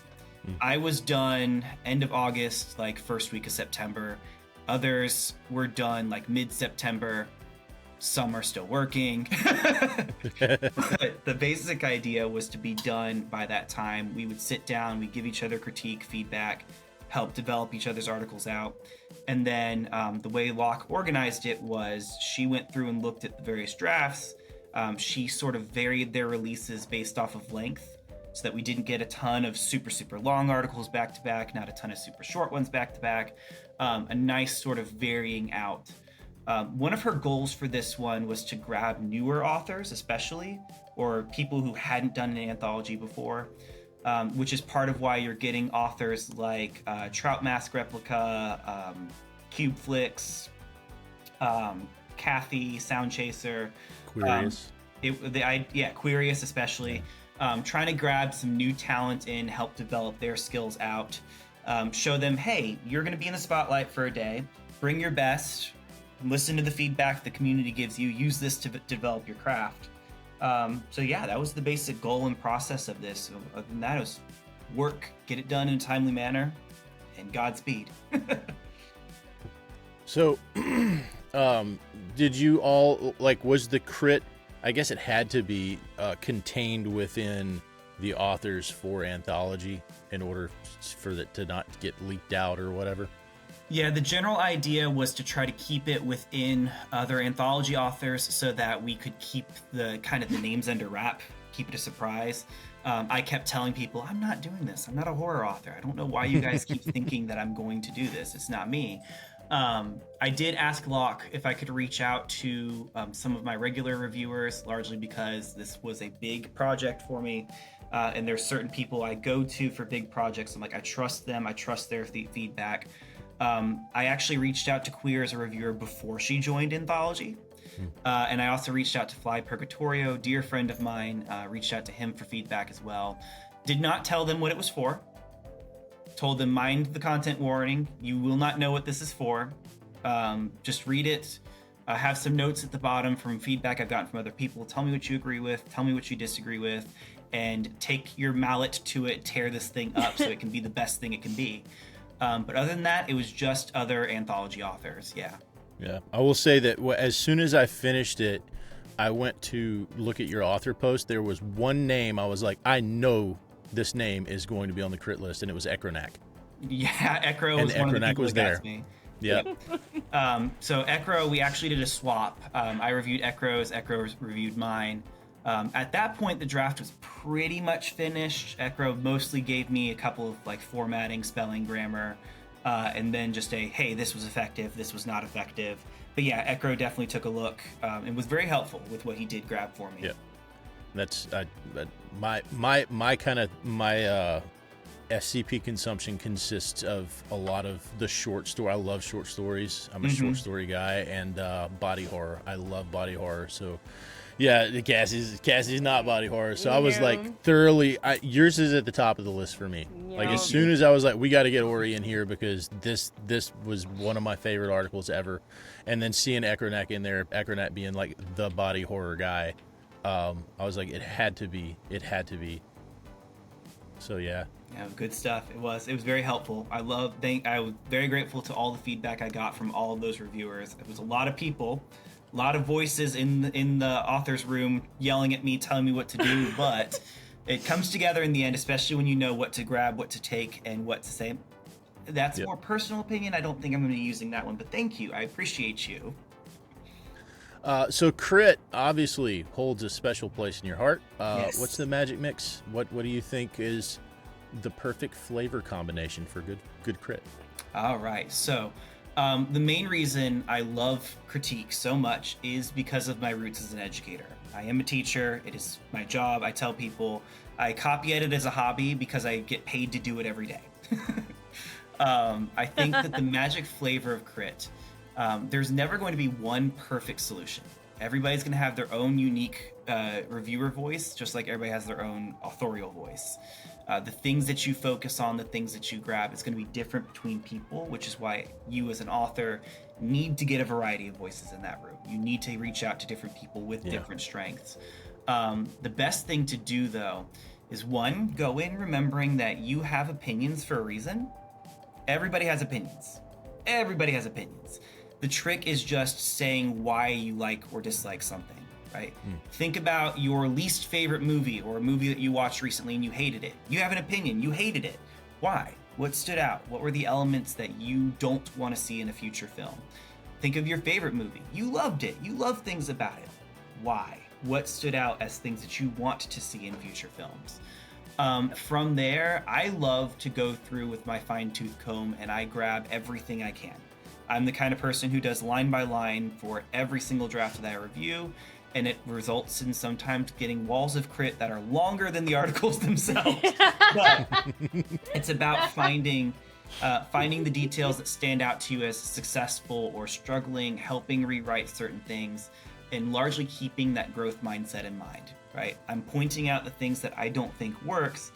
I was done end of August, like first week of September. Others were done like mid-September. Some are still working. But the basic idea was to be done by that time. We would sit down, we'd give each other critique, feedback, help develop each other's articles out. And then the way Locke organized it was she went through and looked at the various drafts. She sort of varied their releases based off of length so that we didn't get a ton of super long articles back to back, not a ton of super short ones back to back. A nice sort of varying out. One of her goals for this one was to grab newer authors, especially, or people who hadn't done an anthology before, which is part of why you're getting authors like Trout Mask Replica, Cube Flix, Kathy, Sound Chaser, Quirius. Quirius especially. Trying to grab some new talent in, help develop their skills out, show them, hey, you're going to be in the spotlight for a day. Bring your best. Listen to the feedback the community gives you. Use this to develop your craft. So yeah, that was the basic goal and process of this. Other than that, it was work, get it done in a timely manner, and Godspeed. So, did you all, like, was the crit, I guess it had to be contained within the authors for Anthology in order for it to not get leaked out or whatever? Yeah, the general idea was to try to keep it within other anthology authors so that we could keep the kind of the names under wrap, keep it a surprise. I kept telling people, I'm not doing this. I'm not a horror author. I don't know why you guys keep thinking that I'm going to do this. It's not me. I did ask Locke if I could reach out to some of my regular reviewers, largely because this was a big project for me. And there's certain people I go to for big projects. I'm like, I trust them. I trust their feedback. I actually reached out to Queer as a reviewer before she joined Anthology. And I also reached out to Fly Purgatorio, dear friend of mine, reached out to him for feedback as well. Did not tell them what it was for. Told them, mind the content warning. You will not know what this is for. Just read it. Have some notes at the bottom from feedback I've gotten from other people. Tell me what you agree with. Tell me what you disagree with. And take your mallet to it. Tear this thing up so it can be the best thing it can be. But other than that, it was just other anthology authors. Yeah. Yeah. I will say that as soon as I finished it, I went to look at your author post. There was one name I was like, I know this name is going to be on the crit list, and it was Ekronak. Yeah, Ekro was one of the people that got me. Yep. So Ekro, we actually did a swap. I reviewed Ekro's, Ekro reviewed mine. At that point, the draft was pretty much finished. Ekro mostly gave me a couple of like formatting, spelling, grammar, and then just hey, this was effective, this was not effective. But yeah, Ekro definitely took a look and was very helpful with what he did grab for me. Yeah, that's my kind of SCP consumption consists of a lot of the short story. I love short stories. I'm a short story guy, and body horror. I love body horror. So. Yeah, Cassie's not body horror, so I was like thoroughly. Yours is at the top of the list for me. Yeah. Like as soon as I was like, we got to get Ori in here because this was one of my favorite articles ever, and then seeing Ekronak in there, Ekronak being like the body horror guy, I was like, it had to be. So yeah. Yeah, good stuff. It was very helpful. I was very grateful to all the feedback I got from all of those reviewers. It was a lot of people. A lot of voices in the author's room yelling at me, telling me what to do, but it comes together in the end, especially when you know what to grab, what to take, and what to say. That's a more personal opinion. I don't think I'm going to be using that one, but thank you. I appreciate you. So Crit obviously holds a special place in your heart. Yes. What's the magic mix? What do you think is the perfect flavor combination for good Crit? All right, so... the main reason I love critique so much is because of my roots as an educator. I am a teacher. It is my job. I tell people I copy edit as a hobby because I get paid to do it every day. I think that the magic flavor of crit, there's never going to be one perfect solution. Everybody's going to have their own unique reviewer voice, just like everybody has their own authorial voice. The things that you focus on, the things that you grab, is going to be different between people, which is why you as an author need to get a variety of voices in that room. You need to reach out to different people with different strengths. The best thing to do, though, is one, go in remembering that you have opinions for a reason. Everybody has opinions. Everybody has opinions. The trick is just saying why you like or dislike something, right? Think about your least favorite movie or a movie that you watched recently and you hated it. You have an opinion. You hated it. Why? What stood out? What were the elements that you don't want to see in a future film? Think of your favorite movie. You loved it. You love things about it. Why? What stood out as things that you want to see in future films? From there, I love to go through with my fine-tooth comb and I grab everything I can. I'm the kind of person who does line by line for every single draft that I review, and it results in sometimes getting walls of crit that are longer than the articles themselves. But it's about finding the details that stand out to you as successful or struggling, helping rewrite certain things, and largely keeping that growth mindset in mind, right? I'm pointing out the things that I don't think works,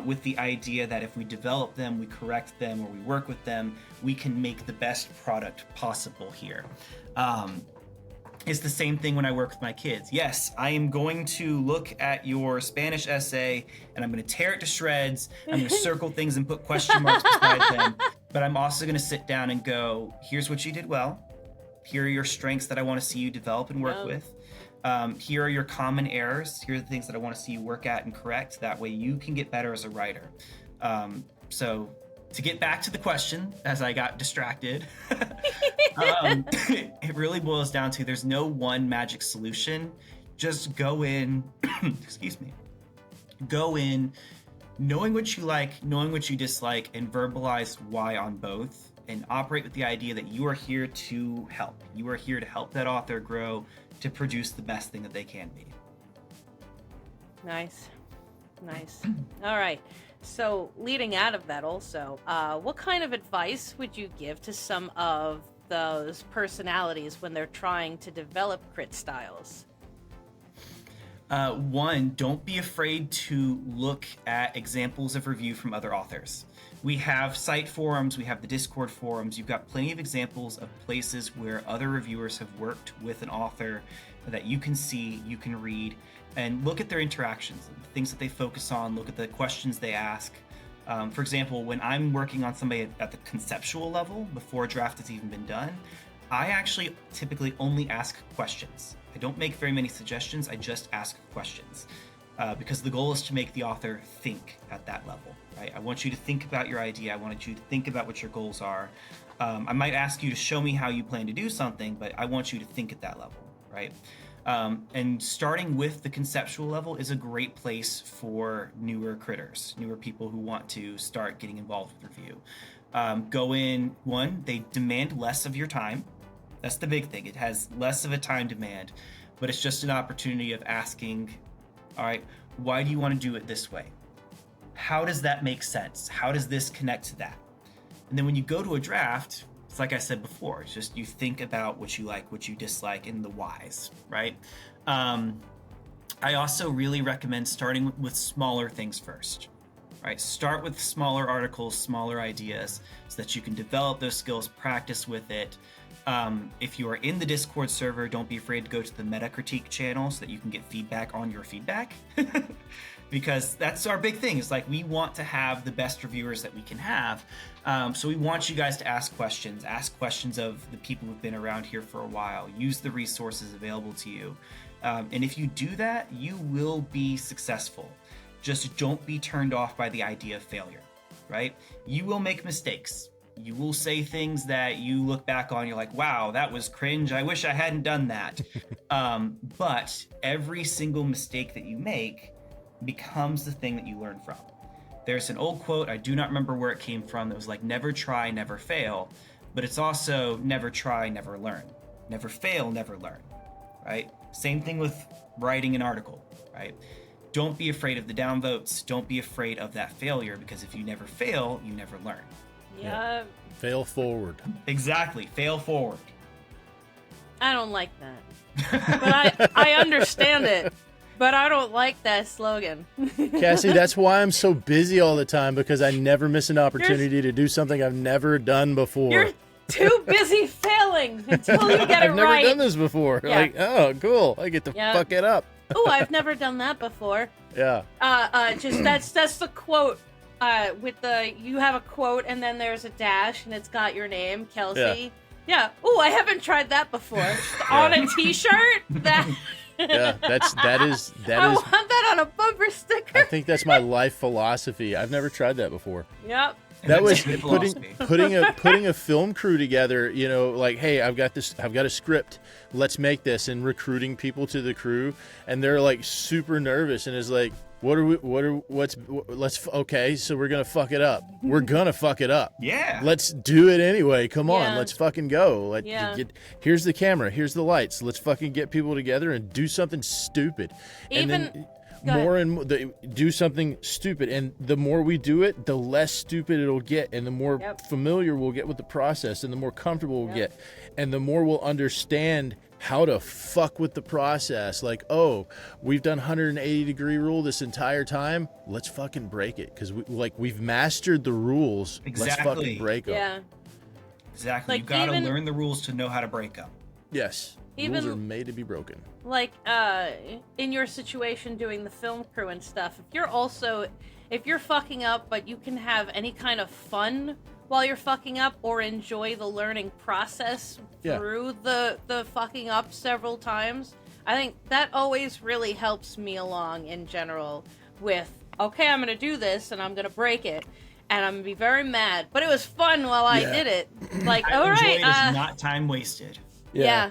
with the idea that if we develop them, we correct them, or we work with them, we can make the best product possible here. It's the same thing when I work with my kids. Yes, I am going to look at your Spanish essay and I'm going to tear it to shreds. I'm going to circle things and put question marks beside them. But I'm also going to sit down and go, here's what you did well. Here are your strengths that I want to see you develop and work with. Here are your common errors. Here are the things that I want to see you work at and correct. That way you can get better as a writer. So to get back to the question, as I got distracted, it really boils down to there's no one magic solution. Just go in, excuse me, go in knowing what you like, knowing what you dislike, and verbalize why on both, and operate with the idea that you are here to help. You are here to help that author grow, to produce the best thing that they can be. Nice. All right. So leading out of that also, what kind of advice would you give to some of those personalities when they're trying to develop crit styles? One, don't be afraid to look at examples of review from other authors. We have site forums, we have the Discord forums. You've got plenty of examples of places where other reviewers have worked with an author that you can see, you can read, and look at their interactions, the things that they focus on, look at the questions they ask. For example, when I'm working on somebody at the conceptual level, before a draft has even been done, I actually typically only ask questions. I don't make very many suggestions, I just ask questions. Because the goal is to make the author think at that level, right? I want you to think about your idea. I want you to think about what your goals are. I might ask you to show me how you plan to do something, but I want you to think at that level, right? And starting with the conceptual level is a great place for newer critters, newer people who want to start getting involved with review. Go in, one, they demand less of your time. That's the big thing. It has less of a time demand, but it's just an opportunity of asking, all right, why do you want to do it this way? How does that make sense? How does this connect to that? And then when you go to a draft, it's like I said before, it's just you think about what you like, what you dislike, and the whys, right? I also really recommend starting with smaller things first, right? Start with smaller articles, smaller ideas, so that you can develop those skills, practice with it. If you are in the Discord server, don't be afraid to go to the Metacritique channel so that you can get feedback on your feedback. Because that's our big thing. It's like we want to have the best reviewers that we can have. So we want you guys to ask questions of the people who've been around here for a while. Use the resources available to you. And if you do that, you will be successful. Just don't be turned off by the idea of failure, right? You will make mistakes. You will say things that you look back on, you're like, wow, that was cringe. I wish I hadn't done that. But every single mistake that you make becomes the thing that you learn from. There's an old quote, I do not remember where it came from, that was like, never try, never fail. But it's also never try, never learn. Never fail, never learn, right? Same thing with writing an article, right? Don't be afraid of the downvotes. Don't be afraid of that failure, because if you never fail, you never learn. Yeah. Fail forward. Exactly. Fail forward. I don't like that. But I understand it. But I don't like that slogan. Cassie, that's why I'm so busy all the time, because I never miss an opportunity to do something I've never done before. You're too busy failing until you get it I've never right. done this before. Yeah. Like, oh, cool. I get to fuck it up. Oh, I've never done that before. Yeah. Just that's the quote. With the you have a quote and then there's a dash and it's got your name, Kelsey. Yeah. Oh, I haven't tried that before. On a T-shirt. That. Yeah. That is. I want that on a bumper sticker. I think that's my life philosophy. I've never tried that before. Yep. That was Good philosophy. putting a film crew together, you know, like, hey, I've got a script, let's make this, and recruiting people to the crew, and they're like super nervous, and it's like, okay, so we're gonna fuck it up. We're gonna fuck it up. Yeah. Let's do it anyway. Come on, Yeah. let's fucking go. Yeah. Here's the camera, here's the lights. Let's fucking get people together and do something stupid. Even- and then Go ahead. more and more, do something stupid, and the more we do it, the less stupid it'll get, and the more familiar we'll get with the process, and the more comfortable we'll get, and the more we'll understand how to fuck with the process. Like, oh, we've done 180-degree rule this entire time. Let's fucking break it, because we've mastered the rules. Let's Exactly. fucking break them. Yeah. Exactly. Like, You gotta even- learn the rules to know how to break them. Yes. Even- Rules are made to be broken. Like in your situation doing the film crew and stuff, if you're fucking up but you can have any kind of fun while you're fucking up or enjoy the learning process through the fucking up several times, I think that always really helps me along in general with, okay, I'm gonna do this and I'm gonna break it and I'm gonna be very mad, but it was fun while I did it. Like, all Enjoy right, it is not time wasted. yeah.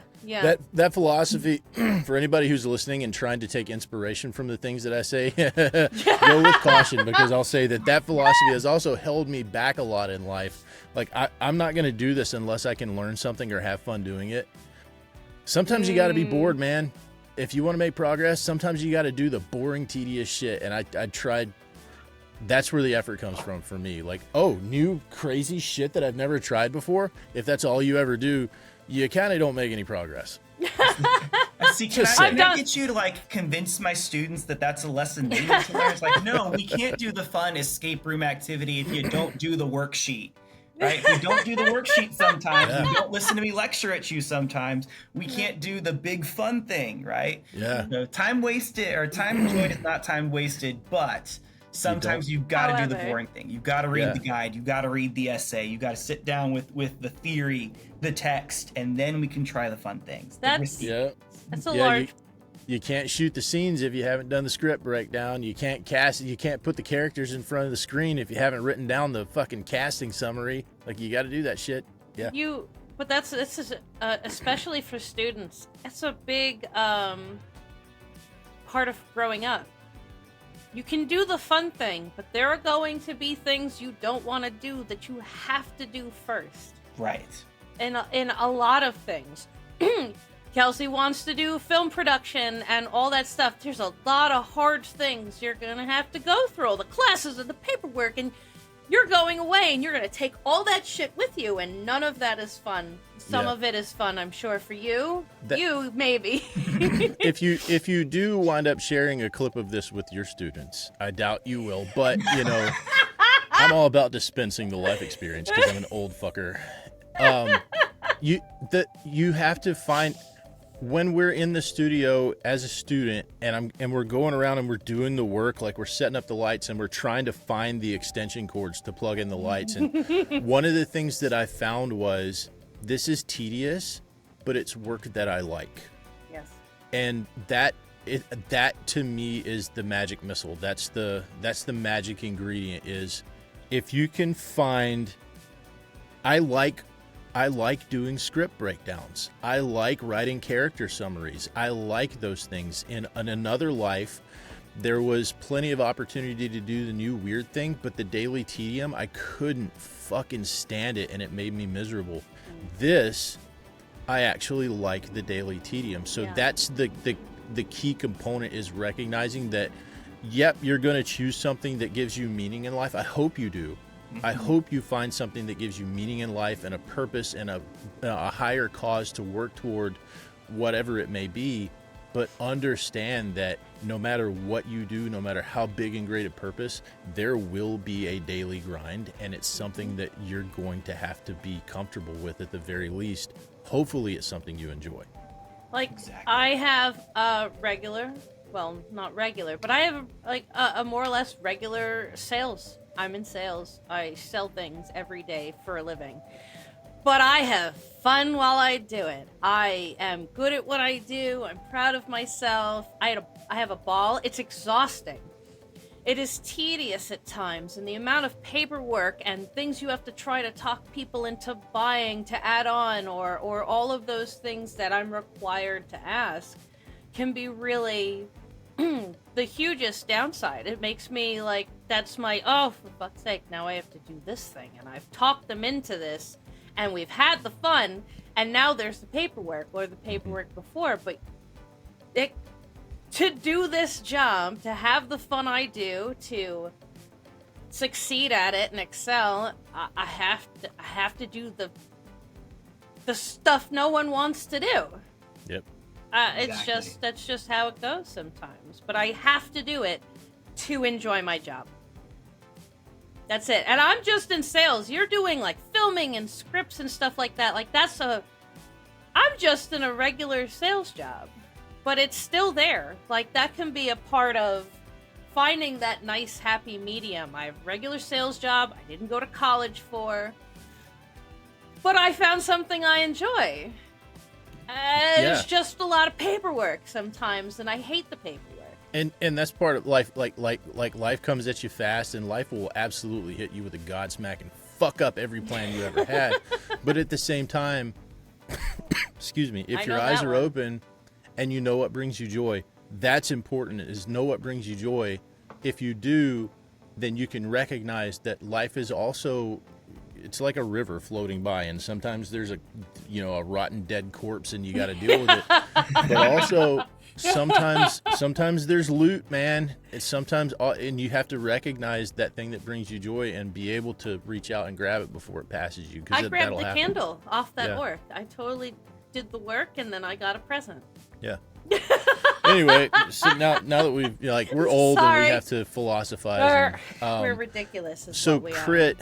That philosophy, for anybody who's listening and trying to take inspiration from the things that I say, go with caution, because I'll say that philosophy has also held me back a lot in life. Like, I'm not going to do this unless I can learn something or have fun doing it. Sometimes you got to be bored, man. If you want to make progress, sometimes you got to do the boring, tedious shit. And I tried. That's where the effort comes from for me. Like, oh, new crazy shit that I've never tried before. If that's all you ever do, you kind of don't make any progress. See, can I get you to like convince my students that that's a lesson they need to learn? It's like, no, we can't do the fun escape room activity if you don't do the worksheet. Right? If you don't do the worksheet sometimes, you don't listen to me lecture at you sometimes, we can't do the big fun thing, right? Yeah. So time wasted or time enjoyed is not time wasted, but sometimes you've got to do the However. boring thing. You've got to read the guide. You've got to read the essay. You've got to sit down with the theory, the text, and then we can try the fun things. That's Yeah. a large. You can't shoot the scenes if you haven't done the script breakdown. You can't cast. You can't put the characters in front of the screen if you haven't written down the fucking casting summary. Like, you got to do that shit. Yeah. But this is especially for students. It's a big part of growing up. You can do the fun thing, but there are going to be things you don't want to do that you have to do first. Right. In a lot of things. Kelsey wants to do film production and all that stuff. There's a lot of hard things you're going to have to go through, all the classes and the paperwork, and you're going away and you're going to take all that shit with you, and none of that is fun. Some of it is fun, I'm sure, for you. You, maybe. If you do wind up sharing a clip of this with your students, I doubt you will, but, you know, I'm all about dispensing the life experience because I'm an old fucker. You have to find, when we're in the studio as a student and we're going around and we're doing the work, like we're setting up the lights and we're trying to find the extension cords to plug in the lights. And one of the things that I found was, this is tedious, but it's work that I like. Yes. And that to me is the magic missile. That's the magic ingredient, is if you can find, I like doing script breakdowns. I like writing character summaries. I like those things. In another life, there was plenty of opportunity to do the new weird thing, but the daily tedium, I couldn't fucking stand it, and it made me miserable. This, I actually like the daily tedium. So that's the key component, is recognizing that, yep, you're going to choose something that gives you meaning in life. I hope you do. I hope you find something that gives you meaning in life and a purpose and a higher cause to work toward, whatever it may be. But understand that no matter what you do, no matter how big and great a purpose, there will be a daily grind, and it's something that you're going to have to be comfortable with at the very least. Hopefully it's something you enjoy. Like, Exactly. I have a regular, well, not regular, but I have a more or less regular sales. I'm in sales. I sell things every day for a living. But I have fun while I do it. I am good at what I do. I'm proud of myself. I have a ball. It's exhausting. It is tedious at times, and the amount of paperwork and things you have to try to talk people into buying to add on, or all of those things that I'm required to ask, can be really the hugest downside. It makes me like, that's my, oh, for fuck's sake, now I have to do this thing, and I've talked them into this, and we've had the fun, and now there's the paperwork, or the paperwork before, but to do this job, to have the fun I do, to succeed at it and excel, I have to do the stuff no one wants to do. Yep. Exactly. That's just how it goes sometimes. But I have to do it to enjoy my job. That's it. And I'm just in sales. You're doing like filming and scripts and stuff like that. Like I'm just in a regular sales job. But it's still there. Like, that can be a part of finding that nice, happy medium. I have a regular sales job I didn't go to college for. But I found something I enjoy. It's just a lot of paperwork sometimes, and I hate the paperwork. And that's part of life. Like life comes at you fast, and life will absolutely hit you with a godsmack and fuck up every plan you ever had. But at the same time, excuse me, if your eyes are open and you know what brings you joy, that's important, is know what brings you joy. If you do, then you can recognize that life is also, it's like a river floating by, and sometimes there's a rotten dead corpse and you got to deal with it. But also sometimes there's loot, man. And you have to recognize that thing that brings you joy and be able to reach out and grab it before it passes you. I grabbed the candle off that orc. I totally did the work, and then I got a present. Yeah. Anyway, so now that we've we're old and we have to philosophize. We're ridiculous. So we crit,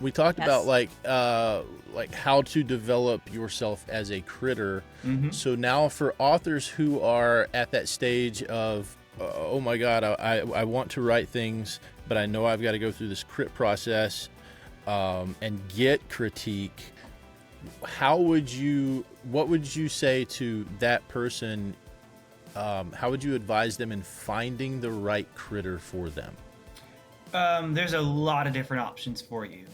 we talked about like how to develop yourself as a critter. Mm-hmm. So now for authors who are at that stage of, oh my God, I want to write things, but I know I've got to go through this crit process and get critique. What would you say to that person? How would you advise them in finding the right critter for them? There's a lot of different options for you.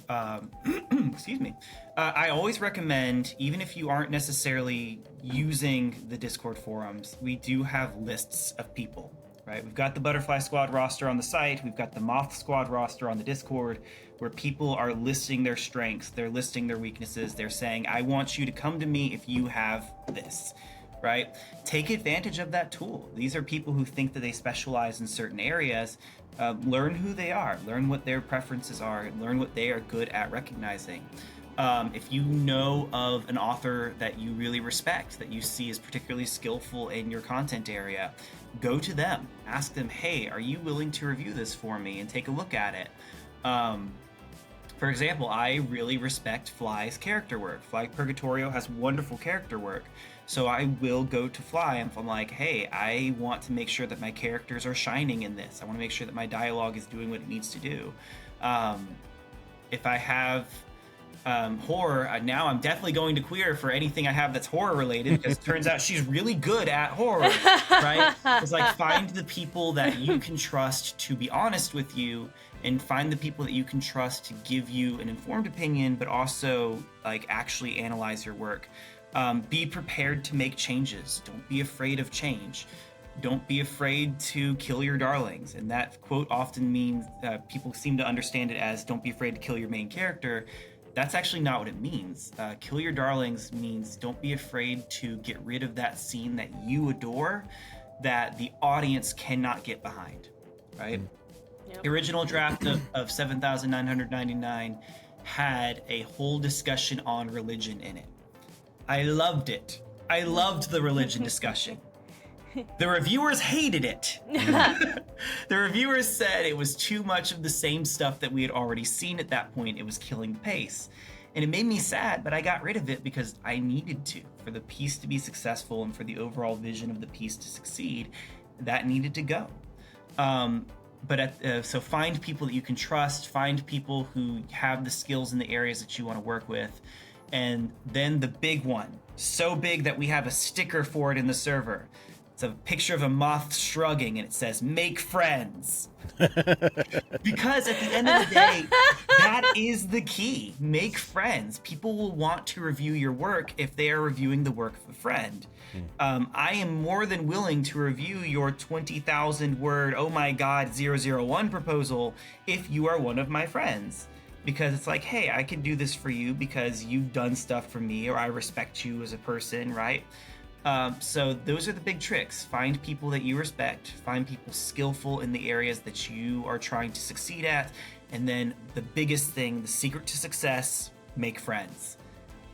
Excuse me. I always recommend, even if you aren't necessarily using the Discord forums, we do have lists of people, right? We've got the Butterfly Squad roster on the site. We've got the Moth Squad roster on the Discord, where people are listing their strengths. They're listing their weaknesses. They're saying, I want you to come to me if you have this. Right? Take advantage of that tool. These are people who think that they specialize in certain areas. Learn who they are. Learn what their preferences are. Learn what they are good at recognizing. If you know of an author that you really respect, that you see as particularly skillful in your content area, go to them. Ask them, hey, are you willing to review this for me and take a look at it? For example, I really respect Fly's character work. Fly Purgatorio has wonderful character work. So I will go to Fly and I'm like, hey, I want to make sure that my characters are shining in this. I want to make sure that my dialogue is doing what it needs to do. If I have horror, now I'm definitely going to queer for anything I have that's horror related, because it turns out she's really good at horror, right? It's like, find the people that you can trust to be honest with you, and find the people that you can trust to give you an informed opinion, but also like actually analyze your work. Be prepared to make changes. Don't be afraid of change. Don't be afraid to kill your darlings. And that quote often means, people seem to understand it as, don't be afraid to kill your main character. That's actually not what it means. Kill your darlings means don't be afraid to get rid of that scene that you adore, that the audience cannot get behind, right? The original draft of 7,999 had a whole discussion on religion in it. I loved it. I loved the religion discussion. The reviewers hated it. The reviewers said it was too much of the same stuff that we had already seen at that point. It was killing the pace. And it made me sad, but I got rid of it because I needed to. For the piece to be successful and for the overall vision of the piece to succeed, that needed to go. So find people that you can trust, find people who have the skills in the areas that you want to work with. And then the big one, so big that we have a sticker for it in the server. It's a picture of a moth shrugging and it says, make friends. Because at the end of the day, that is the key. Make friends. People will want to review your work if they are reviewing the work of a friend. I am more than willing to review your 20,000 word, oh my god, 001 proposal if you are one of my friends. Because it's like, hey, I can do this for you because you've done stuff for me or I respect you as a person, right? So those are the big tricks. Find people that you respect, find people skillful in the areas that you are trying to succeed at, and then the biggest thing, the secret to success, make friends,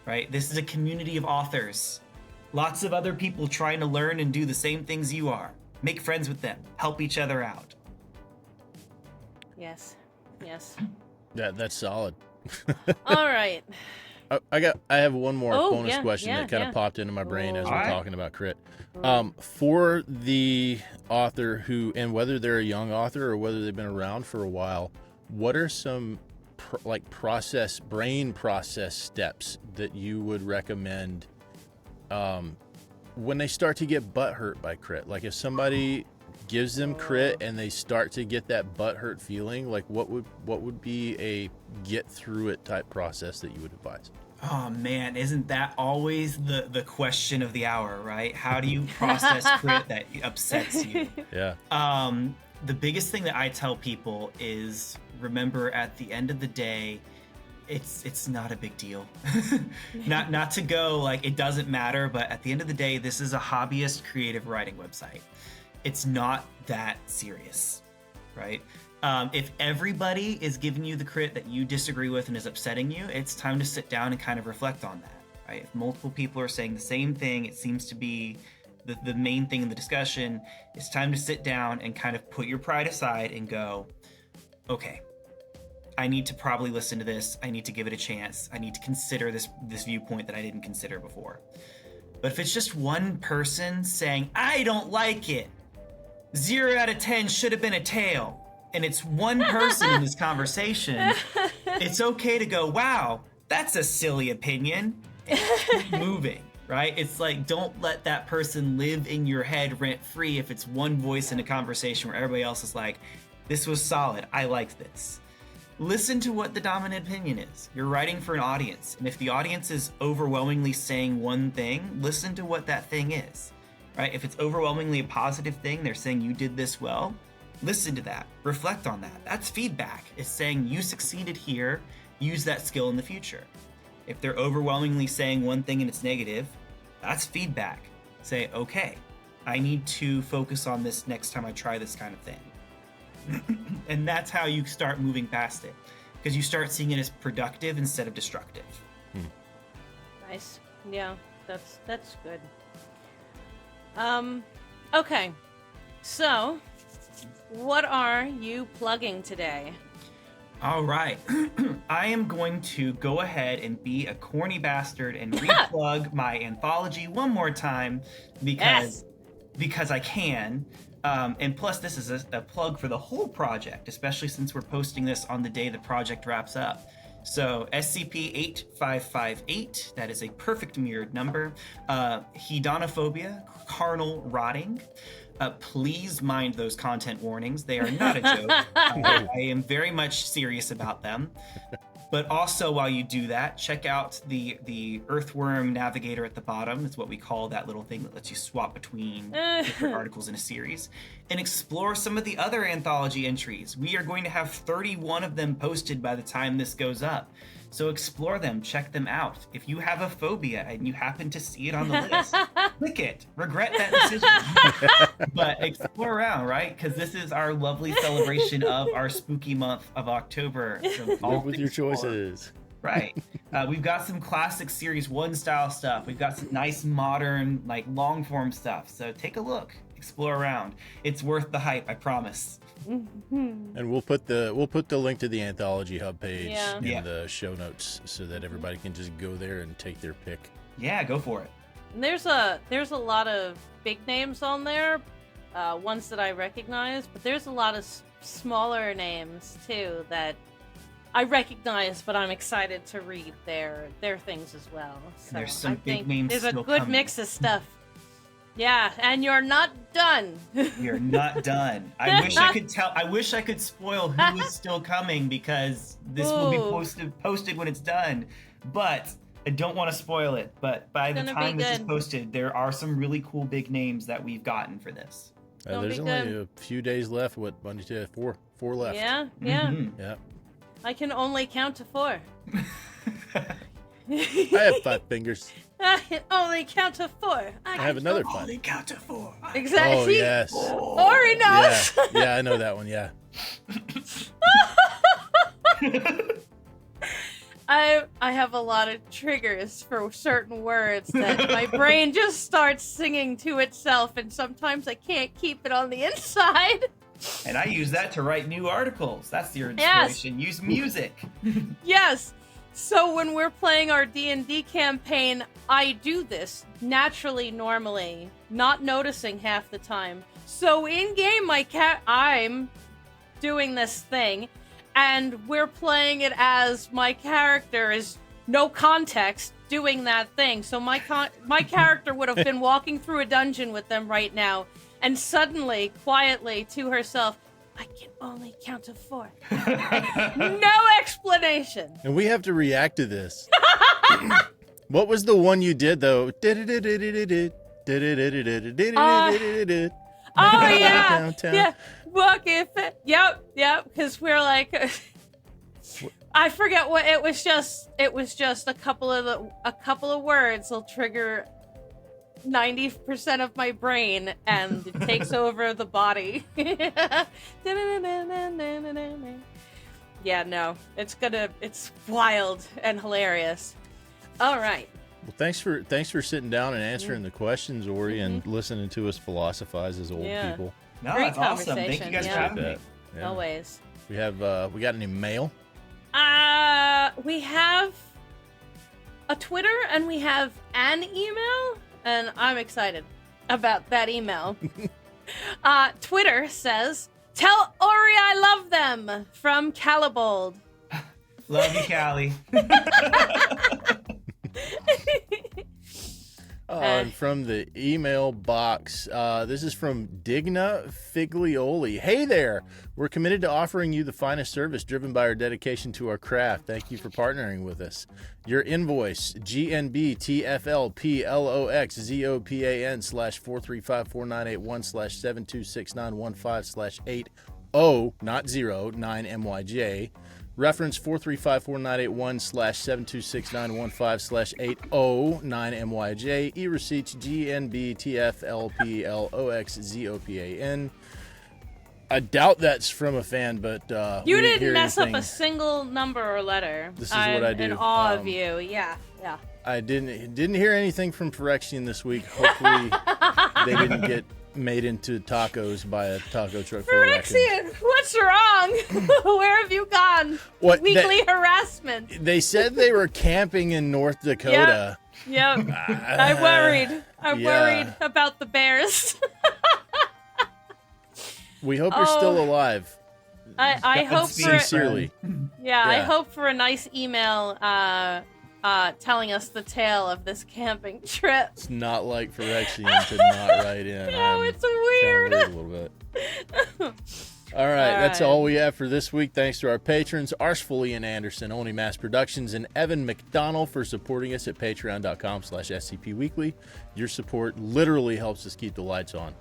right? This is a community of authors. Lots of other people trying to learn and do the same things you are. Make friends with them. Help each other out. Yes. That's solid. All right. I have one more bonus yeah, question that kind of popped into my brain as we're Alright. talking about crit. For the author who, and whether they're a young author or whether they've been around for a while, what are some brain process steps that you would recommend when they start to get butt hurt by crit? Like if somebody gives them crit and they start to get that butt hurt feeling, like what would be a get through it type process that you would advise? Oh man, isn't that always the question of the hour, right? How do you process crit that upsets you? Yeah. The biggest thing that I tell people is remember at the end of the day, it's not a big deal. not to go like it doesn't matter, but at the end of the day, this is a hobbyist creative writing website. It's not that serious, right? If everybody is giving you the crit that you disagree with and is upsetting you, it's time to sit down and kind of reflect on that, right? If multiple people are saying the same thing, it seems to be the main thing in the discussion, it's time to sit down and kind of put your pride aside and go, okay, I need to probably listen to this. I need to give it a chance. I need to consider this viewpoint that I didn't consider before. But if it's just one person saying, I don't like it, 0 out of 10 should have been a tail, and it's one person in this conversation, it's okay to go, wow, that's a silly opinion, and keep moving, right? It's like, don't let that person live in your head rent-free if it's one voice in a conversation where everybody else is like, this was solid, I liked this. Listen to what the dominant opinion is. You're writing for an audience, and if the audience is overwhelmingly saying one thing, listen to what that thing is. Right? If it's overwhelmingly a positive thing, they're saying you did this well, listen to that, reflect on that. That's feedback. It's saying you succeeded here, use that skill in the future. If they're overwhelmingly saying one thing and it's negative, that's feedback. Say, okay, I need to focus on this next time I try this kind of thing. And that's how you start moving past it, because you start seeing it as productive instead of destructive. Nice. Yeah, that's good. Okay. So, what are you plugging today? All right. I am going to go ahead and be a corny bastard and replug my anthology one more time because I can. And plus, this is a plug for the whole project, especially since we're posting this on the day the project wraps up. So SCP-8558, that is a perfect mirrored number. Hedonophobia, carnal rotting. Please mind those content warnings. They are not a joke. I am very much serious about them. But also, while you do that, check out the Earthworm Navigator at the bottom. It's what we call that little thing that lets you swap between different articles in a series. And explore some of the other anthology entries. We are going to have 31 of them posted by the time this goes up. So explore them, check them out. If you have a phobia and you happen to see it on the list, click it. Regret that decision. But explore around, right? Because this is our lovely celebration of our spooky month of October. So Live with your choices. Right. We've got some classic Series 1 style stuff. We've got some nice modern, like long form stuff. So take a look, explore around. It's worth the hype, I promise. And we'll put the link to the Anthology Hub page Yeah. in the show notes so that everybody can just go there and take their pick. Yeah, go for it. And there's a lot of big names on there, ones that I recognize, but there's a lot of smaller names too that I recognize, but I'm excited to read their things as well. So there's some I big think names there's a still good coming. mix of stuff. Yeah, and you're not done. You're not done. I wish I could spoil who is still coming because this will be Ooh. posted when it's done. But I don't want to spoil it. But by the Gonna be time this is good. posted, there are some really cool big names that we've gotten for this. Don't There's be only good. a few days left. What, Monday, Tuesday, four left. Yeah. Mhm. Yeah. I can only count to 4. I have 5 fingers. I can only count to 4. I have another 5. Only count to 4. Exactly. Oh, yes. Ori knows. Yeah, I know that one, yeah. I have a lot of triggers for certain words that my brain just starts singing to itself, and sometimes I can't keep it on the inside. And I use that to write new articles. That's your Yes. inspiration. Use music. Yes. So when we're playing our D&D campaign, I do this naturally, normally, not noticing half the time. So in game, I'm doing this thing, and we're playing it as my character is no context doing that thing. So my character would have been walking through a dungeon with them right now, and suddenly, quietly to herself, I can only count to 4. No explanation. And we have to react to this. What was the one you did, though? Oh yeah, Downtown. yeah. Look, yep. Because we're like, I forget what it was. It was just a couple of words will trigger 90% of my brain, and it takes over the body. Yeah, no, it's wild and hilarious. All right. Well, thanks for sitting down and answering the questions, Ori, and listening to us philosophize as old Yeah. people. No, Great that's awesome. Thank you conversation, guys yeah. for having me. Yeah. Always. We got any mail? We have a Twitter and we have an email, and I'm excited about that email. Twitter says, "Tell Ori I love them," from Calibold. Love you, Callie. And from the email box, this is from Digna Figlioli. Hey there! We're committed to offering you the finest service driven by our dedication to our craft. Thank you for partnering with us. Your invoice, GNB/TFLPLOX/0PAN/4354981/7269115/80, not 09MYJ. Reference 435-498-1/7269115/809MYJ. E-receipts GNBTFLPLOXZOPAN. I doubt that's from a fan, but You we didn't didn't hear mess up anything. a single number or letter. This is what I do. In awe of you. Yeah. I didn't hear anything from Phyrexian this week. Hopefully they didn't get made into tacos by a taco truck full of raccoons. Phyrexian, what's wrong? Where have you gone? What, Weekly harassment. They said they were camping in North Dakota. Yep. I'm worried. I'm worried about the bears. We hope you're still alive. I hope for Sincerely. I hope for a nice email telling us the tale of this camping trip. It's not like Phyrexian to not write in. No, I'm it's kinda weird. worried a little bit. All right, that's all we have for this week. Thanks to our patrons, Arsfel, Ian Anderson, Only Mass Productions, and Evan McDonnell for supporting us at patreon.com/SCP Weekly. Your support literally helps us keep the lights on.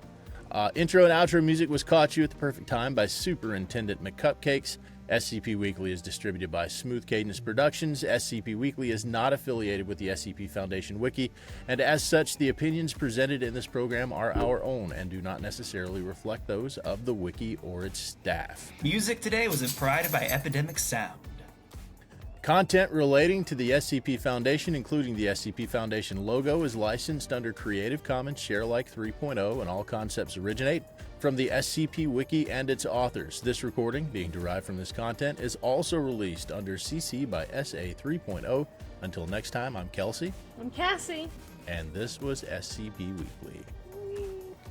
Intro and outro music was Caught You at the Perfect Time by Superintendent McCupcakes. SCP Weekly is distributed by Smooth Cadence Productions. SCP Weekly is not affiliated with the SCP Foundation Wiki, and as such, the opinions presented in this program are our own and do not necessarily reflect those of the Wiki or its staff. Music today was provided by Epidemic Sound. Content relating to the SCP Foundation, including the SCP Foundation logo, is licensed under Creative Commons Sharealike 3.0, and all concepts originate from the SCP Wiki and its authors. This recording, being derived from this content, is also released under CC by SA 3.0. Until next time, I'm Kelsey. I'm Cassie. And this was SCP Weekly.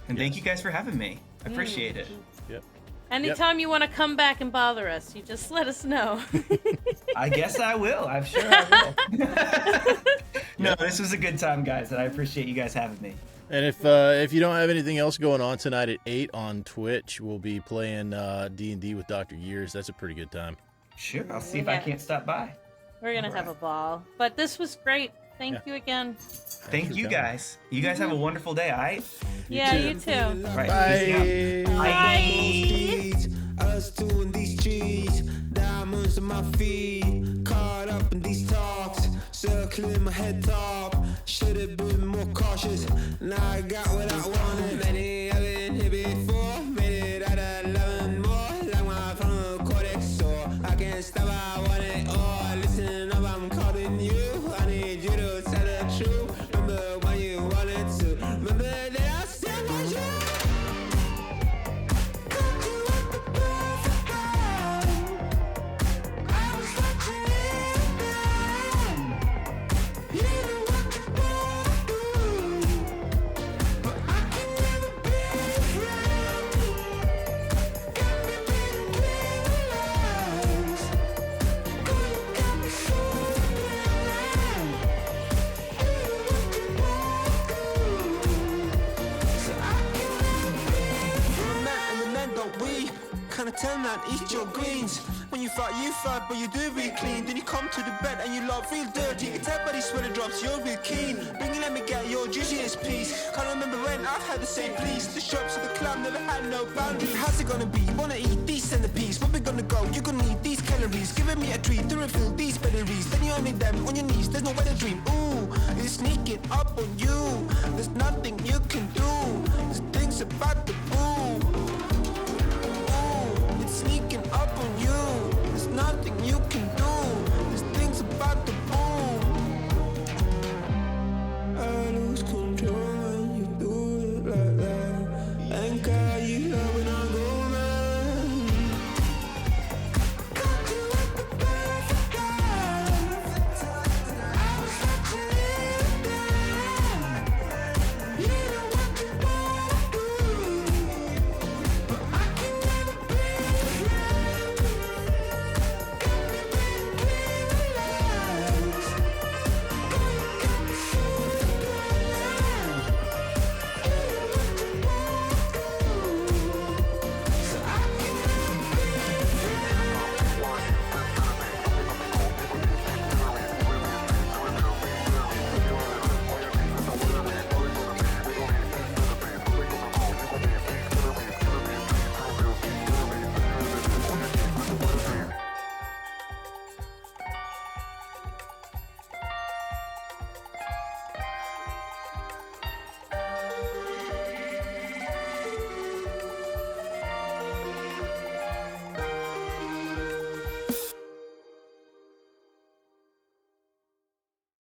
And thank you guys for having me. I appreciate it. Yep. Anytime you want to come back and bother us, you just let us know. I guess I will. I'm sure I will. No, this was a good time, guys, and I appreciate you guys having me. And if you don't have anything else going on tonight at 8 on Twitch, we'll be playing D&D with Dr. Years. That's a pretty good time. Sure, I'll see if I can't stop by. We're going to have a ball. But this was great. Thank you again. Thank you, guys. You guys have a wonderful day, all right? You too. All right, Bye. Bye. Us doing these trees, diamonds on my feet, caught up in these talks, circling my head top. Should have been more cautious. Now I got what I wanted. Many I've been here before, made it out of 11 more. Like my frontal cortex, so I can't stop. I want it all. Listen up, I'm calling you. I need you to tell the truth. Remember when you wanted to. Remember that I said was you. Turn and eat your greens. When you fight, but you do real clean. Then you come to the bed and you love real dirty. You can tell by the sweater drops, you're real keen. Bring it, let me get your juiciest piece. Can't remember when I've had the same please. The shops of the club never had no boundary. How's it gonna be? You wanna eat these centipedes? Where we gonna go? You're gonna need these calories. Giving me a treat to refill these batteries. Then you only them on your knees. There's no way to dream. Ooh, it's sneaking up on you. There's nothing you can do. There's things about